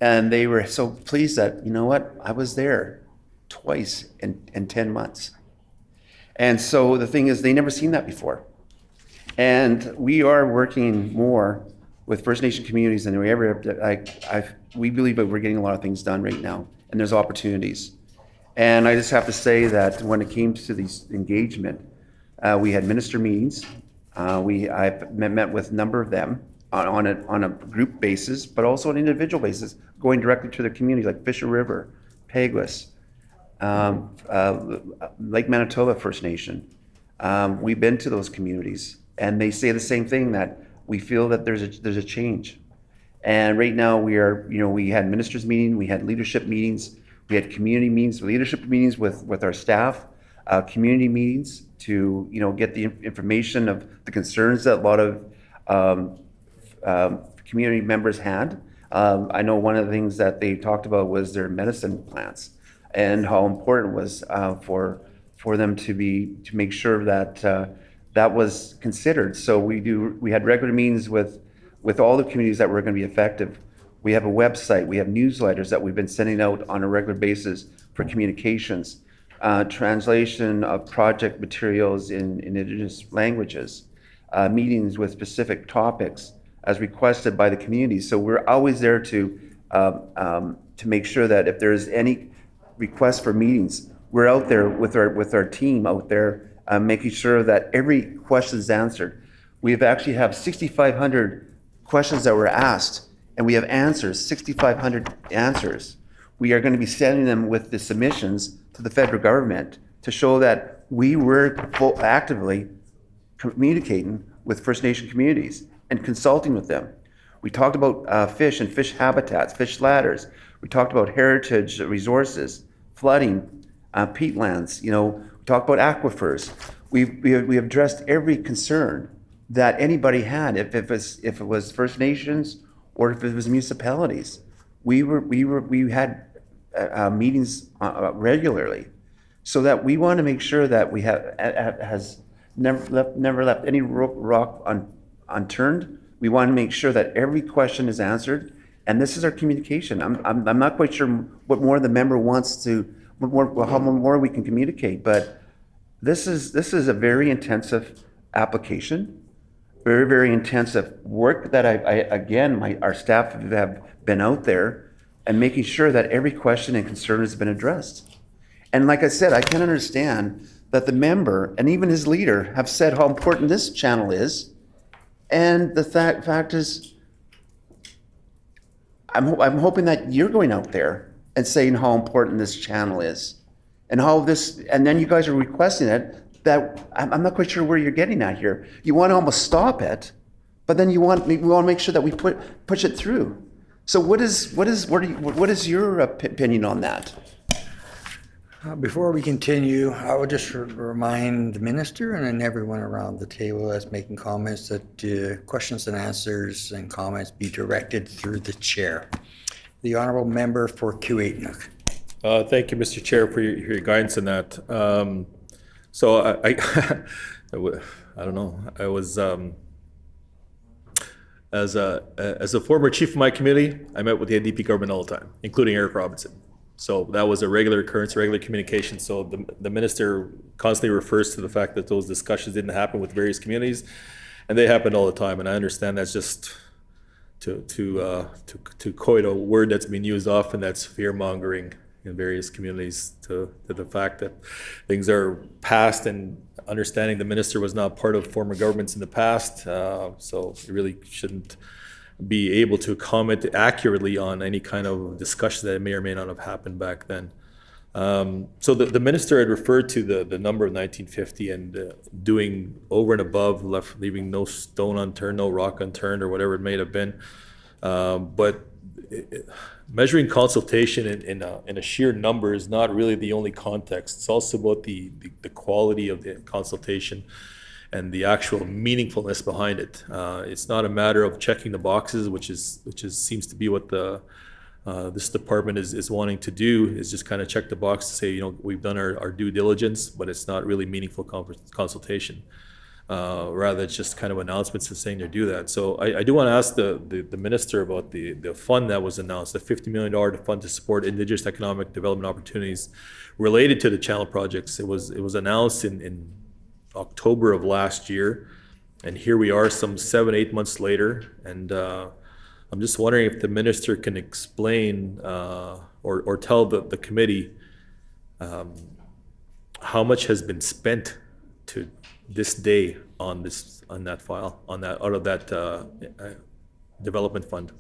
And they were so pleased that, you know what, I was there twice in 10 months. And so the thing is, they never seen that before. And we are working more with First Nation communities than we ever have. We believe that we're getting a lot of things done right now, and there's opportunities. And I just have to say that when it came to these engagement, we had minister meetings. I've met with a number of them on a group basis, but also on an individual basis, going directly to the community, like Fisher River, Peguis, Lake Manitoba First Nation. We've been to those communities, and they say the same thing, that we feel that there's a change. And right now we had ministers meeting, we had leadership meetings, we had community meetings, leadership meetings with our staff, community meetings to get the information of the concerns that a lot of community members had. I know one of the things that they talked about was their medicine plants and how important it was for them to make sure that that was considered. So we had regular meetings with all the communities that were going to be effective. We have a website, we have newsletters that we've been sending out on a regular basis for communications, translation of project materials in Indigenous languages, meetings with specific topics as requested by the community. So we're always there to make sure that if there's any requests for meetings, we're out there with our team out there, making sure that every question is answered. We've actually have 6,500 questions that were asked, and we have answers, 6,500 answers. We are going to be sending them with the submissions to the federal government to show that we were actively communicating with First Nation communities and consulting with them. We talked about fish and fish habitats, fish ladders. We talked about heritage resources, flooding, peatlands. We talked about aquifers. We have addressed every concern that anybody had, if it was First Nations or if it was municipalities. We had meetings regularly, so that we want to make sure that we has never left any rock unturned. We want to make sure that every question is answered, and this is our communication. I'm not quite sure what more the member wants to, how more we can communicate, but this is a very intensive application, very, very intensive work that our staff have been out there and making sure that every question and concern has been addressed. And like I said, I can understand that the member and even his leader have said how important this channel is. And the fact is, I'm hoping that you're going out there and saying how important this channel is, and and then you guys are requesting it. That I'm not quite sure where you're getting at here. You want to almost stop it, but then we want to make sure that we push it through. So what is your opinion on that? Before we continue, I would just remind the minister and then everyone around the table that's making comments that questions and answers and comments be directed through the chair. The honourable member for Kuwait. Thank you, Mr. Chair, for your guidance in that. So I don't know. I was as a former chief of my committee, I met with the NDP government all the time, including Eric Robinson. So that was a regular occurrence, regular communication. So the minister constantly refers to the fact that those discussions didn't happen with various communities, and they happened all the time. And I understand that's just to quote a word that's been used often, that's fear mongering in various communities to the fact that things are past, and understanding the minister was not part of former governments in the past, so he really shouldn't be able to comment accurately on any kind of discussion that may or may not have happened back then. So the minister had referred to the number of 1950 and doing over and above, leaving no stone unturned, no rock unturned, or whatever it may have been. But measuring consultation in a sheer number is not really the only context. It's also about the quality of the consultation and the actual meaningfulness behind it. It's not a matter of checking the boxes, which seems to be what this department is wanting to do, is just kind of check the box to say, you know, we've done our due diligence, but it's not really meaningful consultation. Rather, it's just kind of announcements and saying they do that. So I do want to ask the minister about the fund that was announced, the $50 million fund to support Indigenous economic development opportunities related to the channel projects. It was announced in October of last year, and here we are some 7-8 months later, and I'm just wondering if the minister can explain or tell the committee how much has been spent to this day on that file, out of that development fund.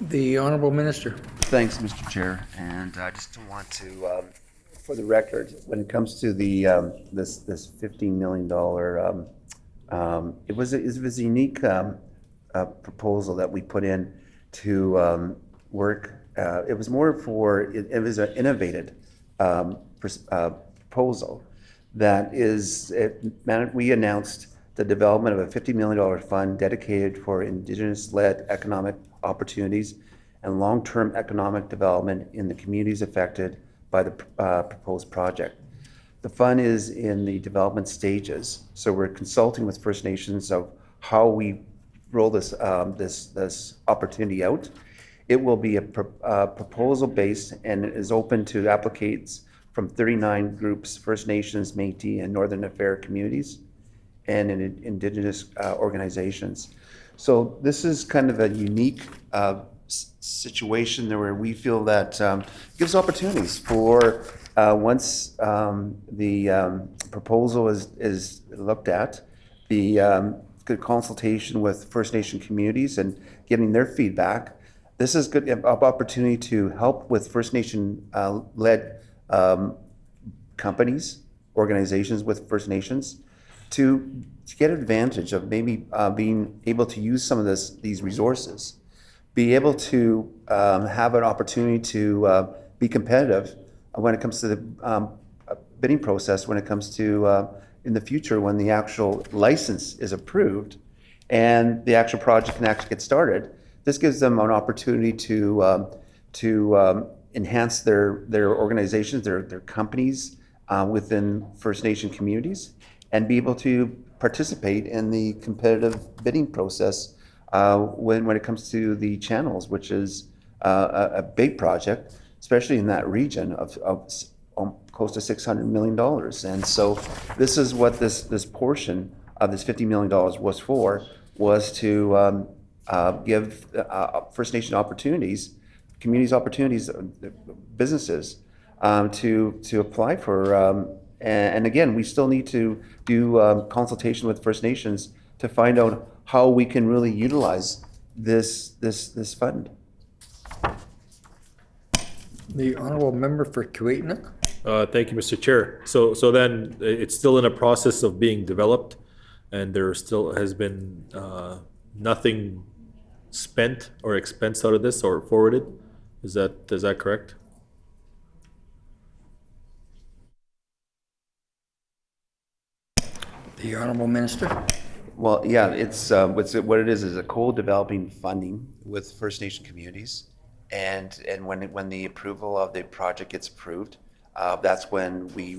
The Honorable Minister. Thanks, Mr. Chair, and I just want to, for the record, when it comes to the, this $15 million, it was a unique proposal that we put in to work. It was more for, it was an innovative proposal that is, we announced the development of a $50 million fund dedicated for Indigenous-led economic opportunities and long-term economic development in the communities affected by the proposed project. The fund is in the development stages, so we're consulting with First Nations of how we roll this this opportunity out. It will be a proposal-based and is open to applicants from 39 groups, First Nations, Métis, and Northern Affair communities, and in Indigenous organizations. So this is kind of a unique situation where we feel that gives opportunities for once the proposal is looked at, the good consultation with First Nation communities and getting their feedback. This is good opportunity to help with First Nation led companies, organizations with First Nations to get advantage of maybe being able to use some of these resources, be able to have an opportunity to be competitive when it comes to the bidding process, when it comes to in the future when the actual license is approved and the actual project can actually get started. This gives them an opportunity to enhance their organizations, their companies within First Nation communities, and be able to participate in the competitive bidding process when it comes to the channels, which is a big project, especially in that region of close to $600 million. And so this is what this portion of this $50 million was for, was to give First Nation opportunities, communities opportunities, businesses to apply for. And again, we still need to do consultation with First Nations to find out how we can really utilize this fund. The Honorable Member for Kiwetinoong. Thank you, Mr. Chair. So then it's still in a process of being developed, and there still has been nothing spent or expensed out of this or forwarded. Is that correct? The Honorable Minister. Well, yeah, it's what it is a co-developing funding with First Nation communities, and when the approval of the project gets approved, that's when we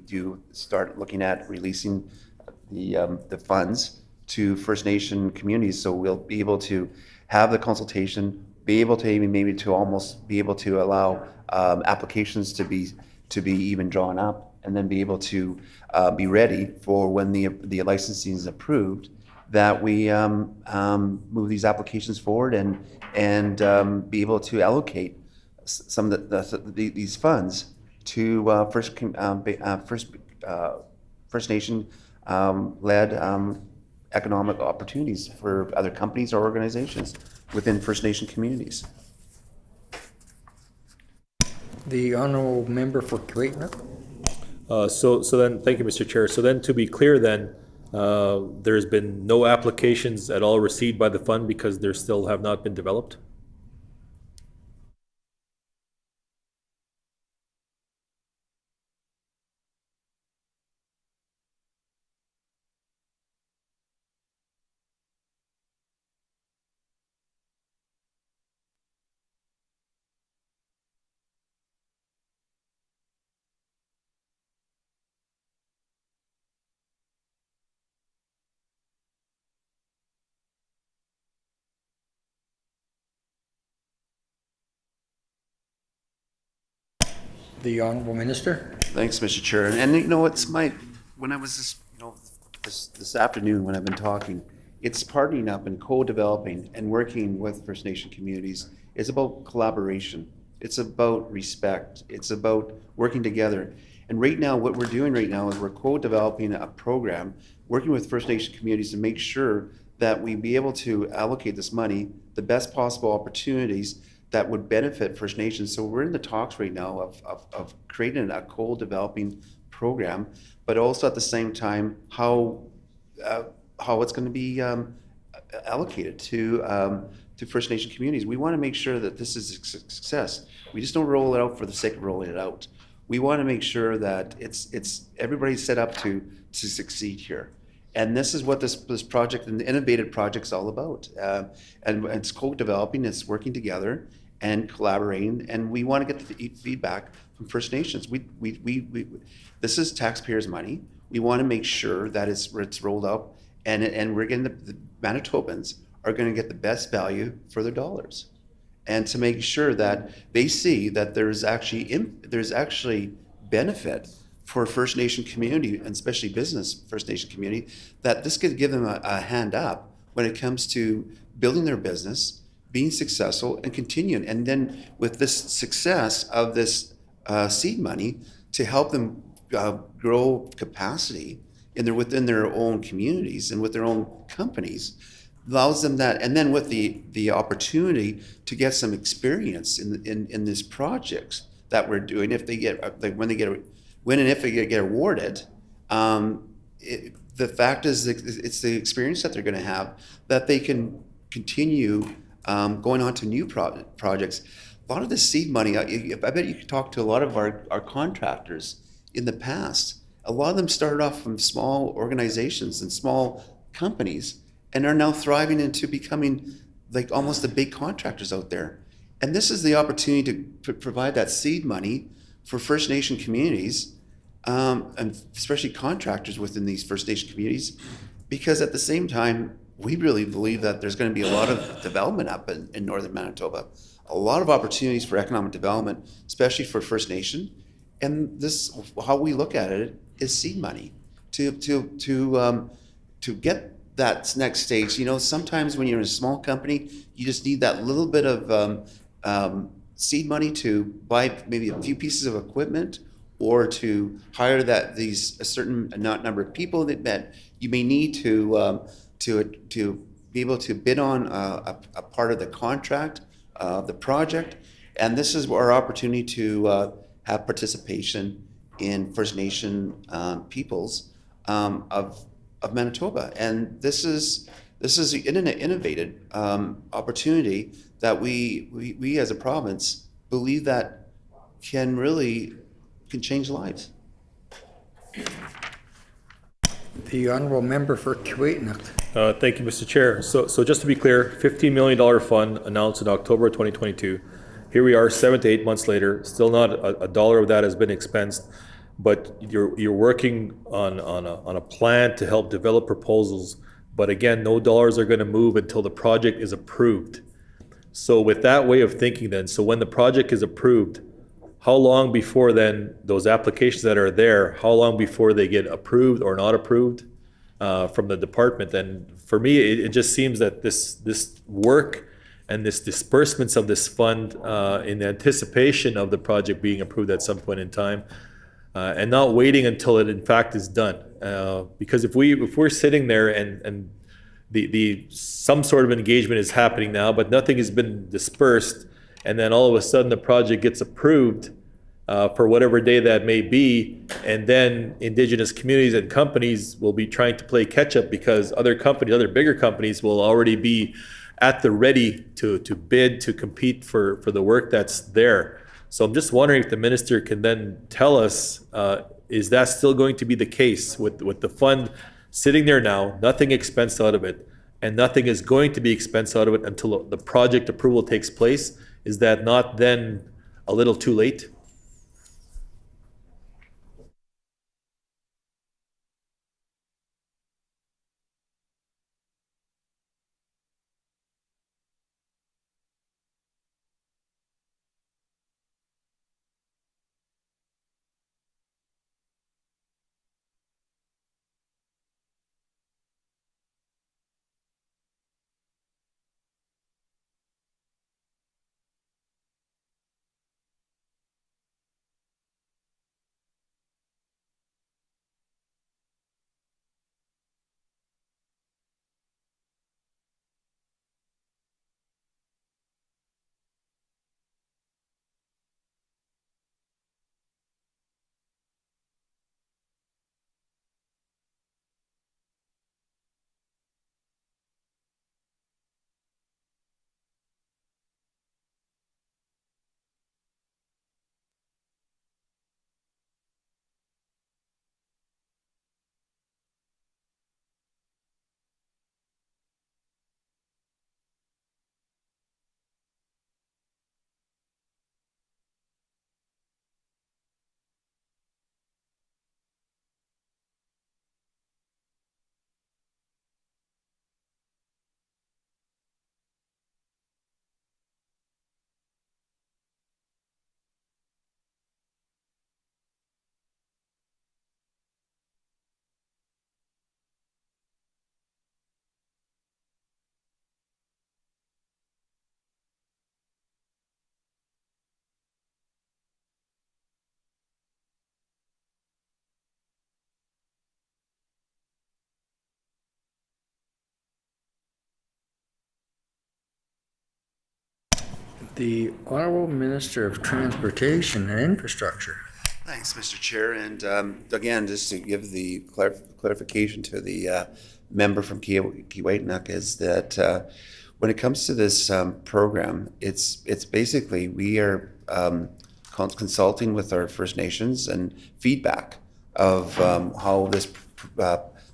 do start looking at releasing the funds to First Nation communities. So we'll be able to have the consultation, be able to maybe to almost be able to allow applications to be even drawn up, and then be able to be ready for when the licensing is approved, that we move these applications forward and be able to allocate some of these funds to First Nation led economic opportunities for other companies or organizations within First Nation communities. The Honorable Member for Kiwetinoong. So then, thank you, Mr. Chair. So then, to be clear then, there's been no applications at all received by the fund because there still have not been developed? The Honorable Minister. Thanks, Mr. Chair. And you know, when I was this afternoon when I've been talking, it's partnering up and co-developing and working with First Nation communities. It's about collaboration. It's about respect. It's about working together. And right now, what we're doing right now is we're co-developing a program, working with First Nation communities to make sure that we be able to allocate this money the best possible opportunities that would benefit First Nations. So we're in the talks right now of creating a co-developing program, but also at the same time how it's going to be allocated to First Nation communities. We want to make sure that this is a success. We just don't roll it out for the sake of rolling it out. We want to make sure that it's everybody's set up to succeed here. And this is what this project and the innovative project's all about. And it's co-developing, it's working together and collaborating. And we want to get the feedback from First Nations. This is taxpayers' money. We want to make sure that it's rolled out, and we're getting the Manitobans are going to get the best value for their dollars, and to make sure that they see that there's actually benefit for First Nation community, and especially business First Nation community, that this could give them a hand up when it comes to building their business, being successful, and continuing. And then with this success of this seed money to help them grow capacity within their own communities and with their own companies, allows them that, and then with the opportunity to get some experience in these projects that we're doing. If they get when and if they get awarded, the fact is that it's the experience that they're going to have that they can continue going on to new projects. A lot of the seed money, I bet you could talk to a lot of our contractors in the past. A lot of them started off from small organizations and small companies and are now thriving into becoming like almost the big contractors out there. And this is the opportunity to provide that seed money for First Nation communities, and especially contractors within these First Nation communities, because at the same time, we really believe that there's going to be a lot of development up in northern Manitoba, a lot of opportunities for economic development, especially for First Nation. And this, how we look at it, is seed money to get that next stage. You know, sometimes when you're in a small company, you just need that little bit of seed money to buy maybe a few pieces of equipment, or to hire a certain number of people that you may need to be able to bid on a part of the contract, the project. And this is our opportunity to have participation in First Nation peoples of Manitoba. And this is an innovative opportunity that we as a province believe that can change lives. The honourable member for Kiiwetinoong. Thank you, Mr. Chair. So just to be clear, $15 million fund announced in October 2022. Here we are 7 to 8 months later, still not a dollar of that has been expensed, but you're working on a plan to help develop proposals. But again, no dollars are going to move until the project is approved. So with that way of thinking then, so when the project is approved, how long before then those applications that are there, how long before they get approved or not approved from the department? And for me, it just seems that this work and this disbursements of this fund in anticipation of the project being approved at some point in time, and not waiting until it in fact is done. Because if we're sitting there and some sort of engagement is happening now, but nothing has been dispersed, and then all of a sudden the project gets approved for whatever day that may be, and then Indigenous communities and companies will be trying to play catch up because other bigger companies will already be at the ready to bid, to compete for the work that's there. So I'm just wondering if the minister can then tell us, is that still going to be the case with the fund sitting there now, nothing expensed out of it, and nothing is going to be expensed out of it until the project approval takes place? Is that not then a little too late? The Honorable Minister of Transportation and Infrastructure. Thanks, Mr. Chair. And again, just to give the clarification to the member from Keewaydinoong is that when it comes to this program, it's basically we are consulting with our First Nations and feedback of how this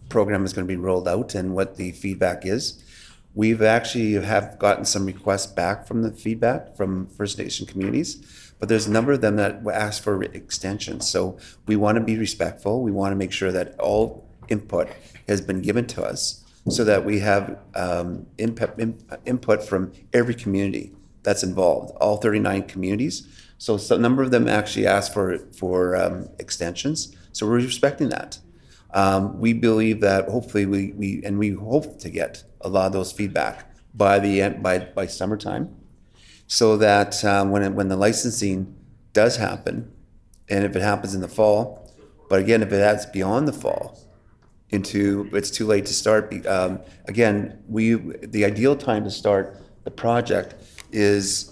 program is going to be rolled out and what the feedback is. We've actually have gotten some requests back from the feedback from First Nation communities, but there's a number of them that ask for extensions. So we want to be respectful. We want to make sure that all input has been given to us so that we have input from every community that's involved, all 39 communities. So a number of them actually asked for extensions. So we're respecting that. We believe that hopefully we hope to get a lot of those feedback by summertime, so that when the licensing does happen, and if it happens in the fall, but again, if it happens beyond the fall, it's too late to start. Again, the ideal time to start the project is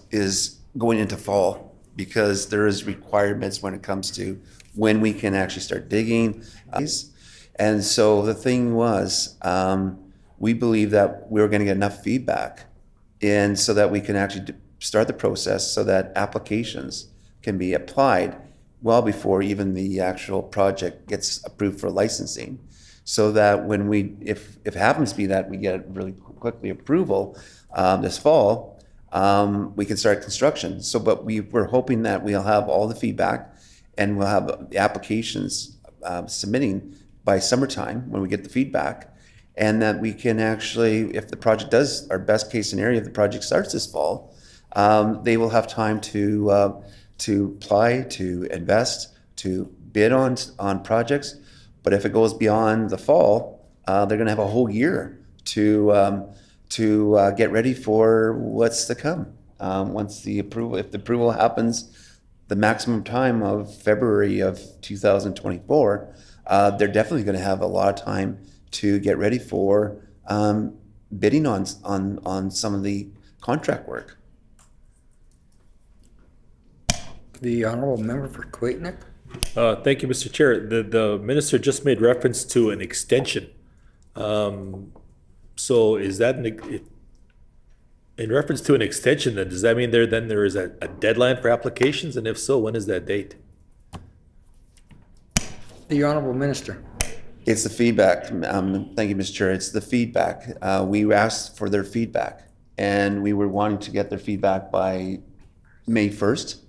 going into fall, because there is requirements when it comes to when we can actually start digging. And so the thing was, we believe that we were going to get enough feedback, and so that we can actually start the process so that applications can be applied well before even the actual project gets approved for licensing. So that when if it happens to be that we get really quickly approval this fall, we can start construction. So, but we're hoping that we'll have all the feedback and we'll have the applications submitting by summertime when we get the feedback, and that we can actually, if the project does, our best case scenario, if the project starts this fall, they will have time to apply, to invest, to bid on projects. But if it goes beyond the fall, they're going to have a whole year to get ready for what's to come. If the approval happens, the maximum time of February of 2024, they're definitely going to have a lot of time to get ready for bidding on some of the contract work. The Honorable Member for Kiiwetinoong. Thank you, Mr. Chair. The minister just made reference to an extension. So is that in reference to an extension, then does that mean there is a deadline for applications? And if so, when is that date? The Honorable Minister. It's the feedback. Thank you, Mr. Chair. It's the feedback. We asked for their feedback, and we were wanting to get their feedback by May 1st.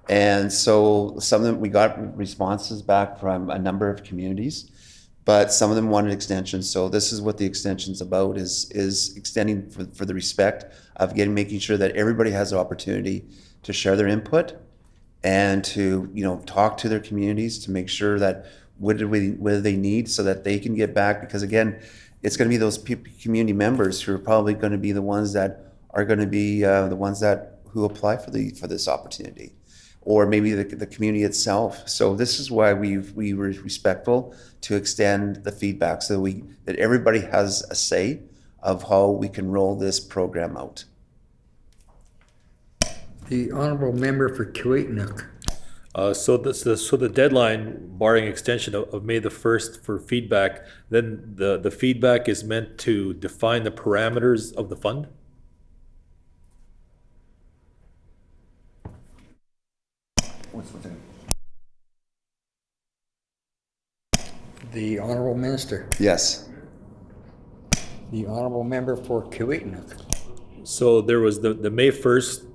And so some of them, we got responses back from a number of communities, but some of them wanted extensions. So this is what the extension's about, is extending for the respect of making sure that everybody has the opportunity to share their input and to, talk to their communities to make sure that what do they need so that they can get back. Because again, it's going to be those community members who are probably going to be the ones that are going to be the ones who apply for this opportunity, or maybe the community itself. So this is why we were respectful to extend the feedback so that everybody has a say of how we can roll this program out. The Honorable Member for Kiiwetinoong. So the deadline, barring extension of May the 1st for feedback, then the feedback is meant to define the parameters of the fund? The Honorable Minister. Yes. The Honorable Member for Kiiwetinoong. So there was the May 1st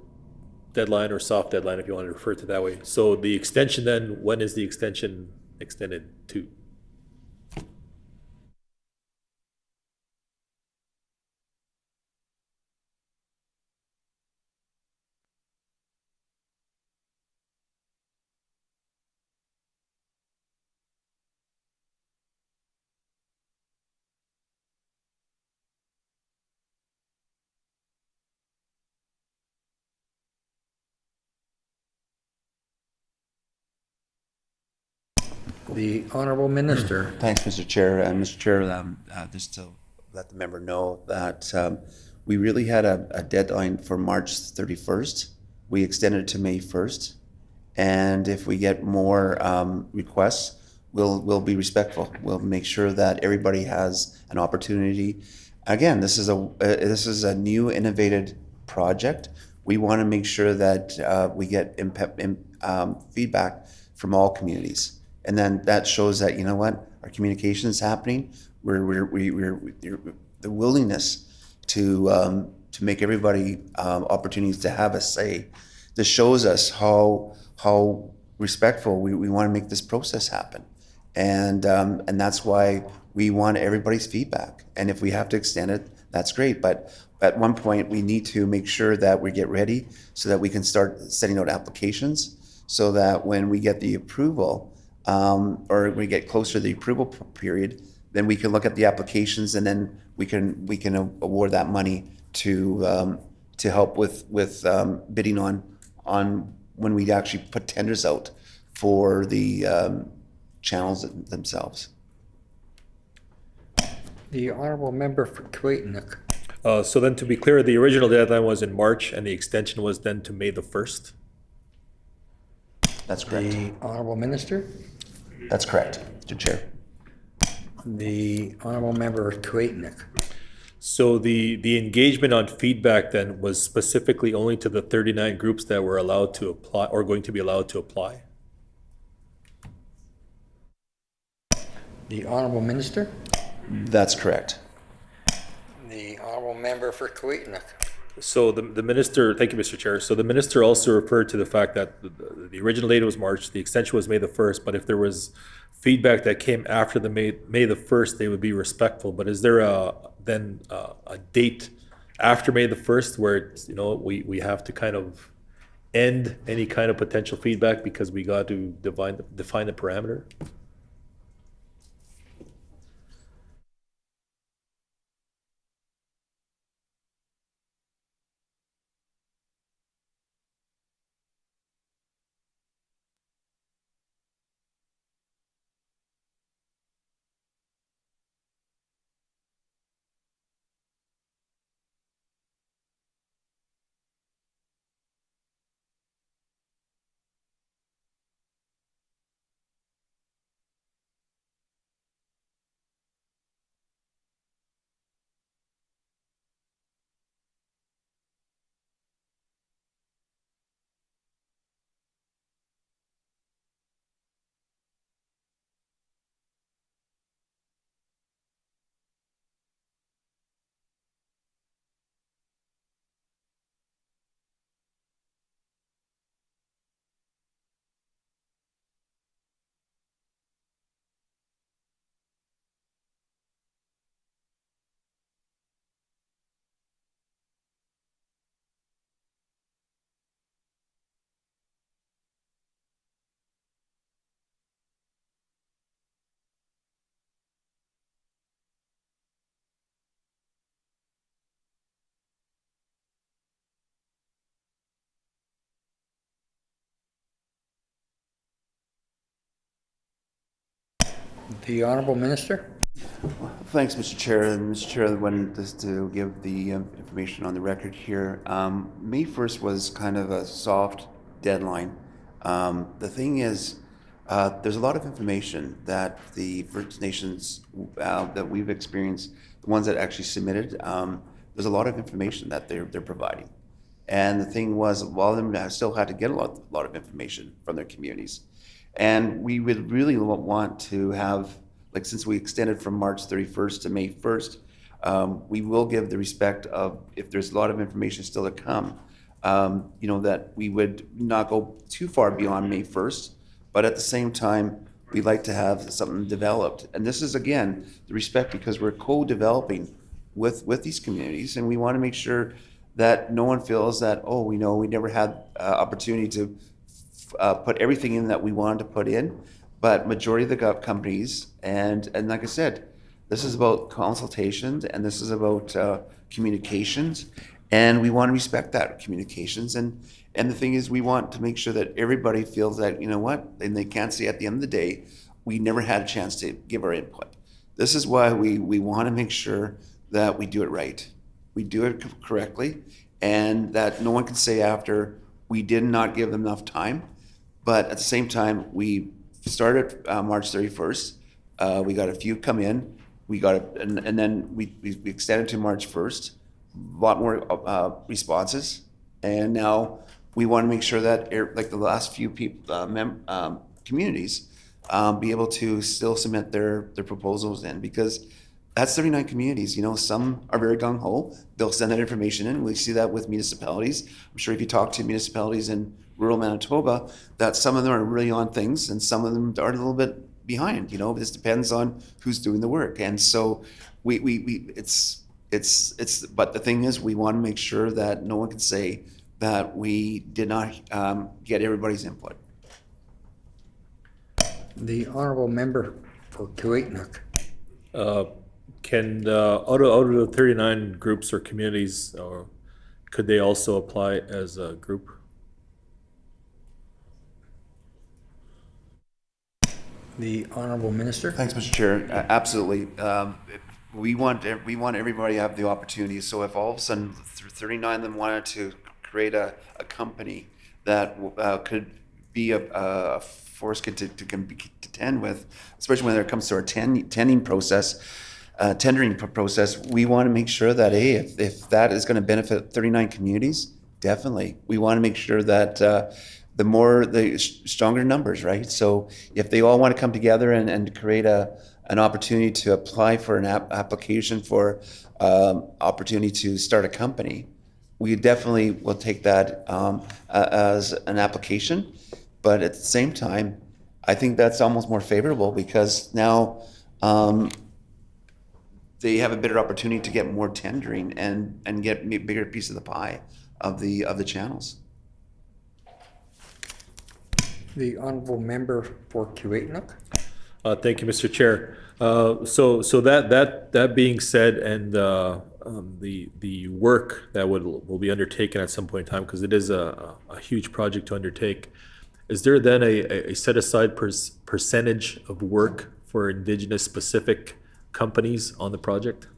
deadline, or soft deadline, if you want to refer to it that way. So the extension then, when is the extension extended to? The Honorable Minister. Thanks, Mr. Chair. Mr. Chair, just to let the member know that we really had a deadline for March 31st we extended it to May 1st. And if we get more requests, we'll be respectful. We'll make sure that everybody has an opportunity. Again, this is a new innovative project. We want to make sure that we get feedback from all communities, and then that shows that, you know what, our communication is happening. We're the willingness to make everybody opportunities to have a say. This shows us how respectful we want to make this process happen, and that's why we want everybody's feedback. And if we have to extend it, that's great. But at one point, we need to make sure that we get ready so that we can start sending out applications, so that when we get the approval, or we get closer to the approval period, then we can look at the applications, and then we can award that money to help with bidding on when we actually put tenders out for the channels themselves. The honourable member for Kiiwetinoong. So then, to be clear, the original deadline was in March, and the extension was then to May the 1st? That's correct. The honourable minister. That's correct, Mr. Chair. The honourable member of Kiiwetinoong. So the engagement on feedback then was specifically only to the 39 groups that were allowed to apply, or going to be allowed to apply? The honourable minister. That's correct. The honourable member for Kiiwetinoong. So the minister, thank you, Mr. Chair. So the minister also referred to the fact that the original date was March, the extension was May the 1st, but if there was feedback that came after the May the 1st, they would be respectful. But is there a date after May the 1st where it's, we have to kind of end any kind of potential feedback because we got to define the parameter? The honourable minister. Thanks, Mr. Chair. And Mr. Chair, I wanted just to give the information on the record here. May 1st was kind of a soft deadline. The thing is, there's a lot of information that the First Nations that we've experienced, the ones that actually submitted, there's a lot of information that they're providing. And the thing was, a lot of them still had to get a lot of information from their communities. And we would really want to have, like, since we extended from March 31st to May 1st, we will give the respect of, if there's a lot of information still to come, that we would not go too far beyond May 1st, but at the same time, we'd like to have something developed. And this is, again, the respect, because we're co-developing with these communities, and we want to make sure that no one feels that, we never had opportunity to put everything in that we wanted to put in. But majority of the companies, and like I said, this is about consultations, and this is about communications, and we want to respect that communications. And the thing is, we want to make sure that everybody feels that, and they can't say at the end of the day, we never had a chance to give our input. This is why we want to make sure that we do it right. We do it correctly, and that no one can say after, we did not give them enough time. But at the same time, we started March 31st. We got a few come in. We got and then we extended to March 1st. A lot more responses, and now we want to make sure that like the last few people, communities, be able to still submit their proposals in, because that's 39 communities. You know, some are very gung ho. They'll send that information in. We see that with municipalities. I'm sure if you talk to municipalities in rural Manitoba, that some of them are really on things and some of them are a little bit behind. You know, this depends on who's doing the work. And so but the thing is, we want to make sure that no one can say that we did not get everybody's input. The honorable member for Kuwait. Can, out of the 39 groups or communities, or could they also apply as a group? The honorable minister. Thanks, Mr. Chair. Absolutely. We want everybody to have the opportunity. So if all of a sudden 39 of them wanted to create a company that could be a force to contend with, especially when it comes to our tendering process, we want to make sure that, hey, if that is going to benefit 39 communities, definitely. We want to make sure that the stronger numbers, right? So if they all want to come together and create an opportunity to apply for an application for opportunity to start a company, we definitely will take that as an application. But at the same time, I think that's almost more favorable, because now they have a better opportunity to get more tendering and get a bigger piece of the pie of the channels. The honorable member for Kuwait. Thank you, Mr. Chair. So that being said, and the work that will be undertaken at some point in time, because it is a huge project to undertake, is there then a set aside percentage of work for Indigenous specific companies on the project?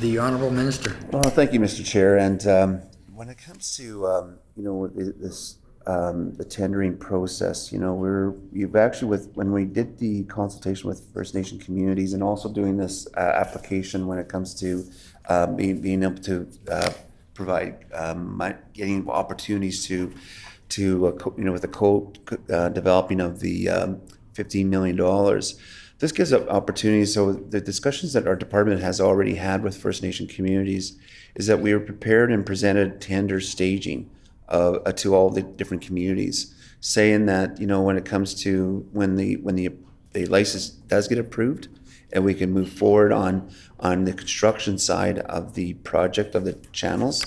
The Honorable Minister. Well, thank you, Mr. Chair. And when it comes to the tendering process, you've actually when we did the consultation with First Nation communities and also doing this application when it comes to being able to provide getting opportunities to with the developing of the $15 million. This gives up opportunities. So the discussions that our department has already had with First Nation communities is that we are prepared and presented tender staging to all the different communities, saying that when it comes to when the license does get approved, and we can move forward on the construction side of the project of the channels,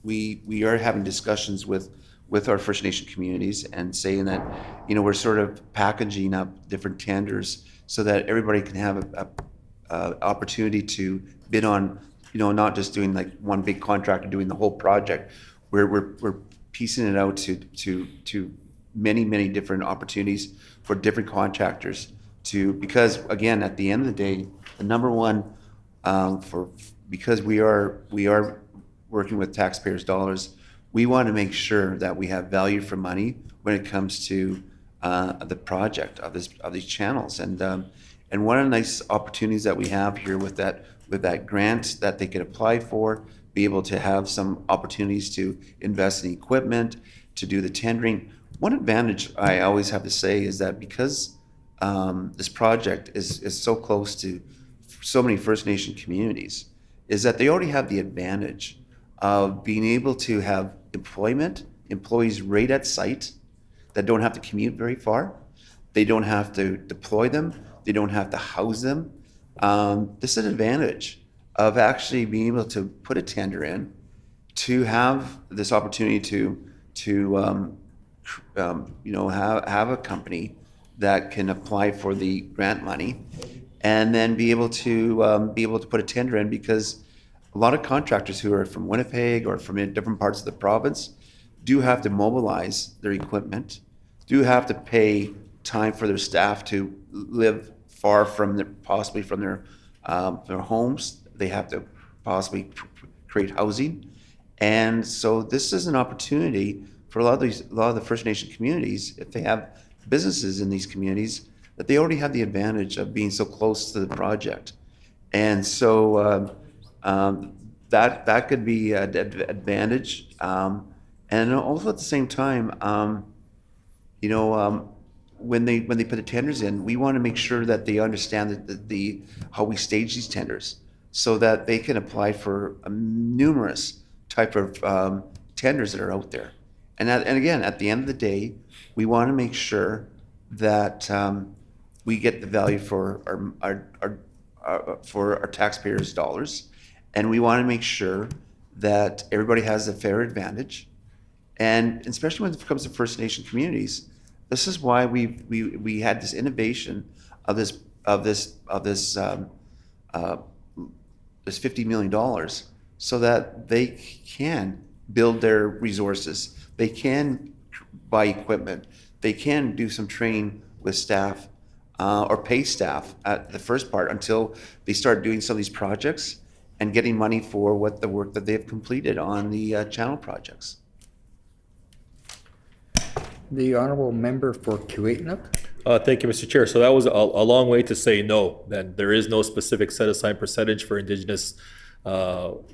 we are having discussions with our First Nation communities and saying that, we're sort of packaging up different tenders so that everybody can have a opportunity to bid on, not just doing like one big contract or doing the whole project. We're piecing it out to many different opportunities for different contractors because again, at the end of the day, the number one because we are working with taxpayers' dollars, we want to make sure that we have value for money when it comes to the project of these channels. And one of the nice opportunities that we have here with that grant that they could apply for, be able to have some opportunities to invest in equipment, to do the tendering. One advantage I always have to say is that because this project is so close to so many First Nation communities, is that they already have the advantage of being able to have employees right at site that don't have to commute very far. They don't have to deploy them. They don't have to house them. This is an advantage of actually being able to put a tender in, to have this opportunity to have a company that can apply for the grant money, and then be able to put a tender in, because a lot of contractors who are from Winnipeg or from different parts of the province do have to mobilize their equipment, do have to pay time for their staff to live far from possibly from their homes. They have to possibly create housing. And so this is an opportunity for a lot of the First Nation communities, if they have businesses in these communities, that they already have the advantage of being so close to the project. And so that could be an advantage. And also at the same time, when they put the tenders in, we want to make sure that they understand how we stage these tenders, so that they can apply for numerous type of tenders that are out there. And again, at the end of the day, we want to make sure that we get the value for our taxpayers' dollars, and we want to make sure that everybody has a fair advantage. And especially when it comes to First Nation communities, this is why we had this innovation of this $50 million, so that they can build their resources, they can buy equipment, they can do some training with staff, or pay staff at the first part until they start doing some of these projects and getting money for the work that they've completed on the channel projects. The Honorable Member for Kiiwetinoong. Thank you, Mr. Chair. So that was a long way to say no, that there is no specific set-aside percentage for Indigenous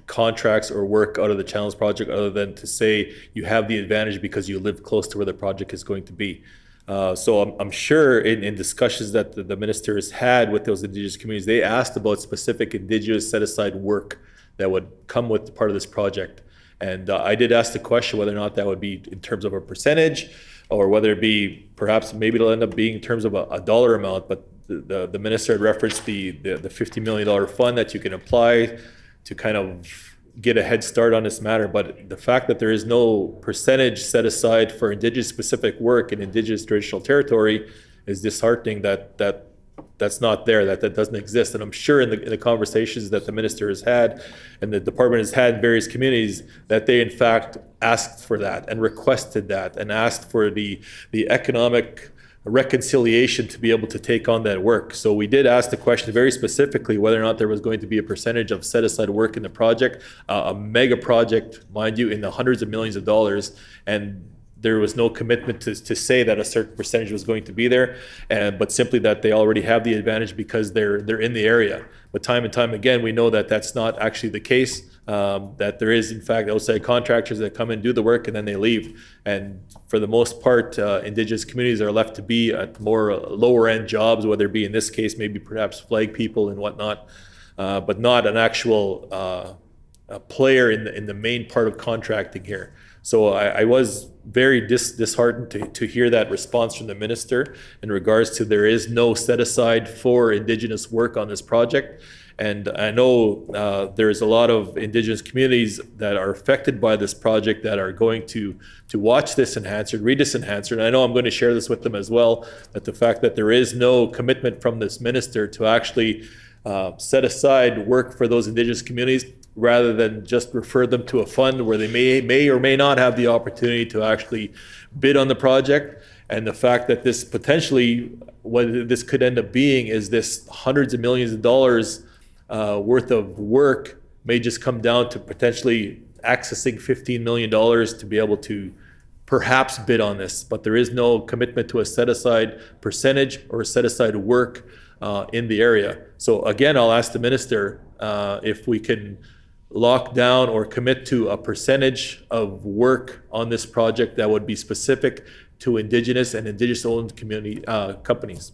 contracts or work out of the Channels project, other than to say you have the advantage because you live close to where the project is going to be. So I'm sure in discussions that the minister has had with those Indigenous communities, they asked about specific Indigenous set-aside work that would come with part of this project. And I did ask the question whether or not that would be in terms of a percentage, or whether it be perhaps maybe it'll end up being in terms of a dollar amount. But the minister had referenced the $50 million fund that you can apply to kind of get a head start on this matter. But the fact that there is no percentage set aside for Indigenous specific work in Indigenous traditional territory is disheartening. That's not there, that doesn't exist. And I'm sure in the conversations that the minister has had and the department has had in various communities, that they in fact asked for that and requested that and asked for the economic reconciliation to be able to take on that work. So we did ask the question very specifically whether or not there was going to be a percentage of set aside work in the project, a mega project, mind you, in the hundreds of millions of dollars, and there was no commitment to say that a certain percentage was going to be there, but simply that they already have the advantage because they're in the area. But time and time again, we know that that's not actually the case. That there is, in fact, outside contractors that come and do the work and then they leave. And for the most part, Indigenous communities are left to be at more lower end jobs, whether it be in this case, maybe perhaps flag people and whatnot, but not an actual player in the main part of contracting here. So I was very disheartened to hear that response from the minister in regards to there is no set aside for Indigenous work on this project. And I know there's a lot of Indigenous communities that are affected by this project that are going to watch this enhancer, read this enhancer. And I know I'm going to share this with them as well, that the fact that there is no commitment from this minister to actually set aside work for those Indigenous communities, rather than just refer them to a fund where they may or may not have the opportunity to actually bid on the project. And the fact that this potentially, what this could end up being is this hundreds of millions of dollars worth of work may just come down to potentially accessing $15 million to be able to perhaps bid on this. But there is no commitment to a set aside percentage or a set aside work in the area. So again, I'll ask the minister if we can lock down or commit to a percentage of work on this project that would be specific to Indigenous and Indigenous-owned community companies.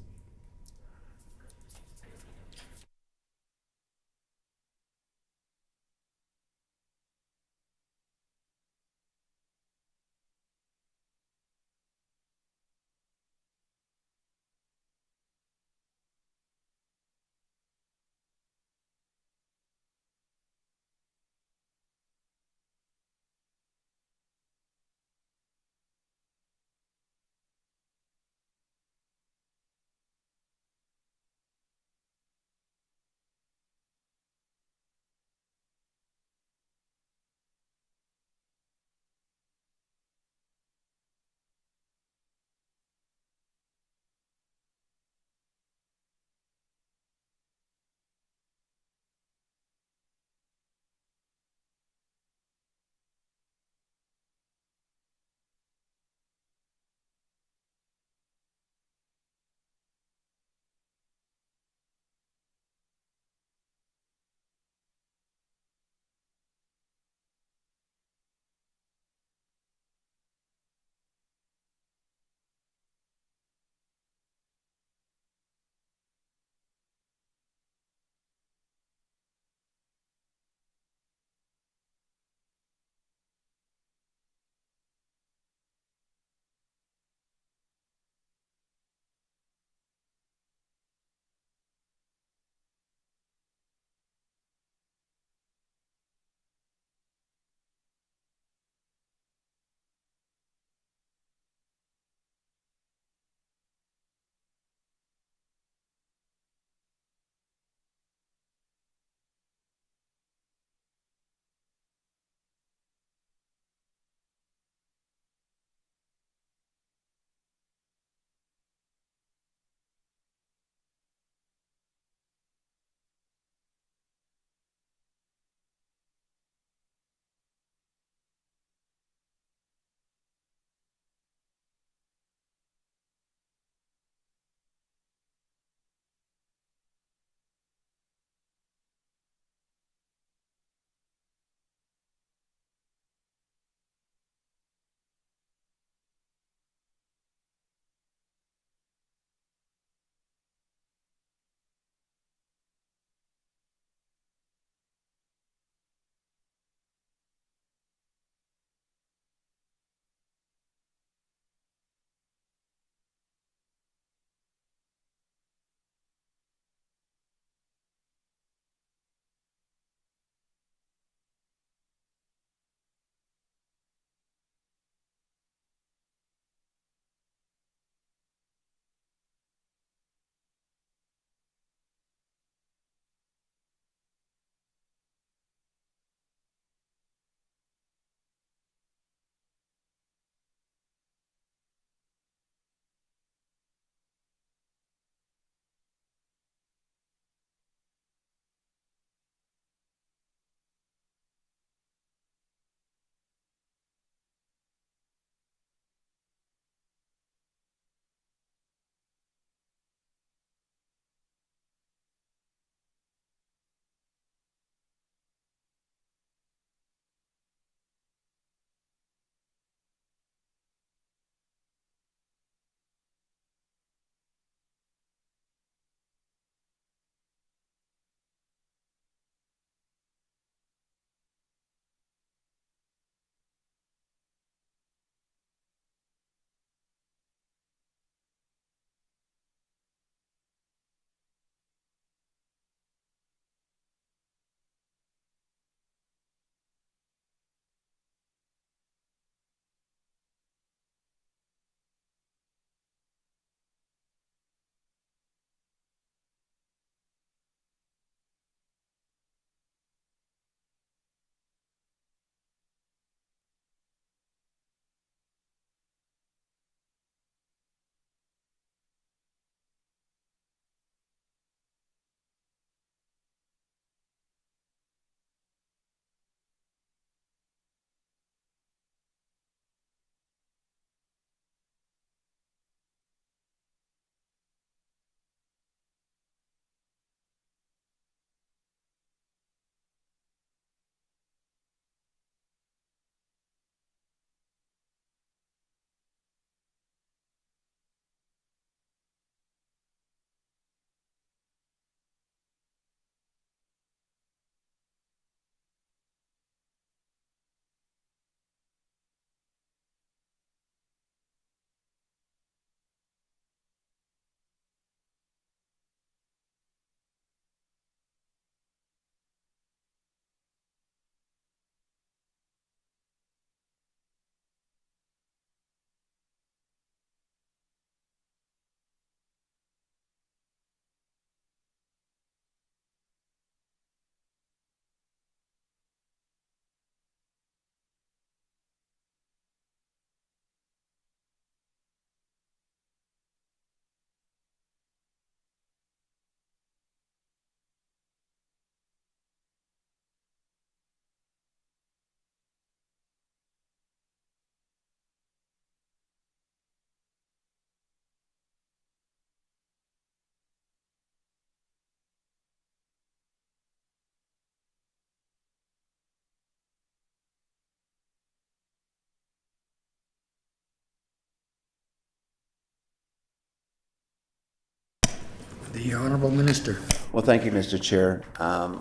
The Honorable Minister. Well, thank you, Mr. Chair.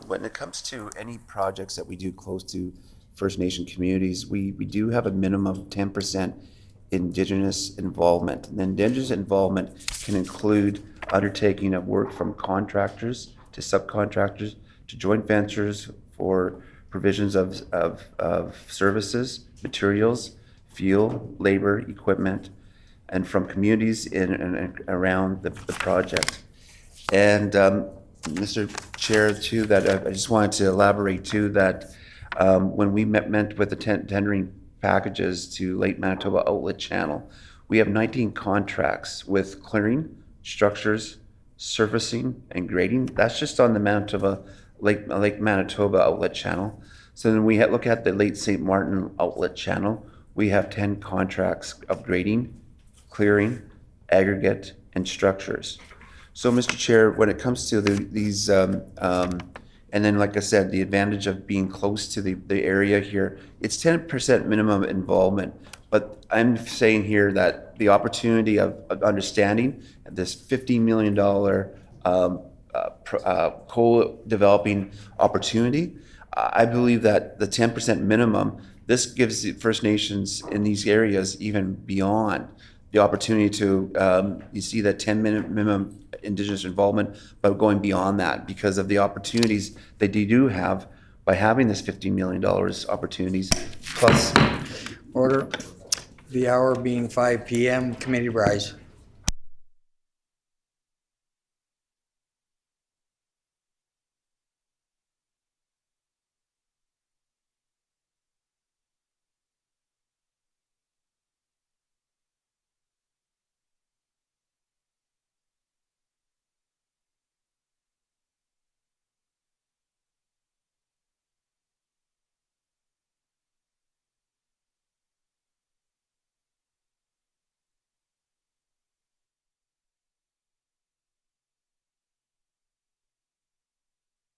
When it comes to any projects that we do close to First Nation communities, we do have a minimum of 10% Indigenous involvement. And Indigenous involvement can include undertaking of work from contractors to subcontractors to joint ventures for provisions of services, materials, fuel, labor, equipment, and from communities in and around the project. And Mr. Chair, too, that I just wanted to elaborate too that when we met with the tendering packages to Lake Manitoba Outlet Channel, we have 19 contracts with clearing, structures, surfacing, and grading. That's just on the Lake Manitoba Outlet Channel. So then we look at the Lake St. Martin Outlet Channel. We have 10 contracts of grading, clearing, aggregate, and structures. So, Mr. Chair, when it comes to these, and then, like I said, the advantage of being close to the area here, it's 10% minimum involvement. But I'm saying here that the opportunity of understanding this $50 million co-developing opportunity, I believe that the 10% minimum, this gives the First Nations in these areas even beyond the opportunity to, you see that 10-minute minimum Indigenous involvement, but going beyond that because of the opportunities that they do have by having this $50 million opportunities, plus. Order. The hour being 5 p.m., committee rise.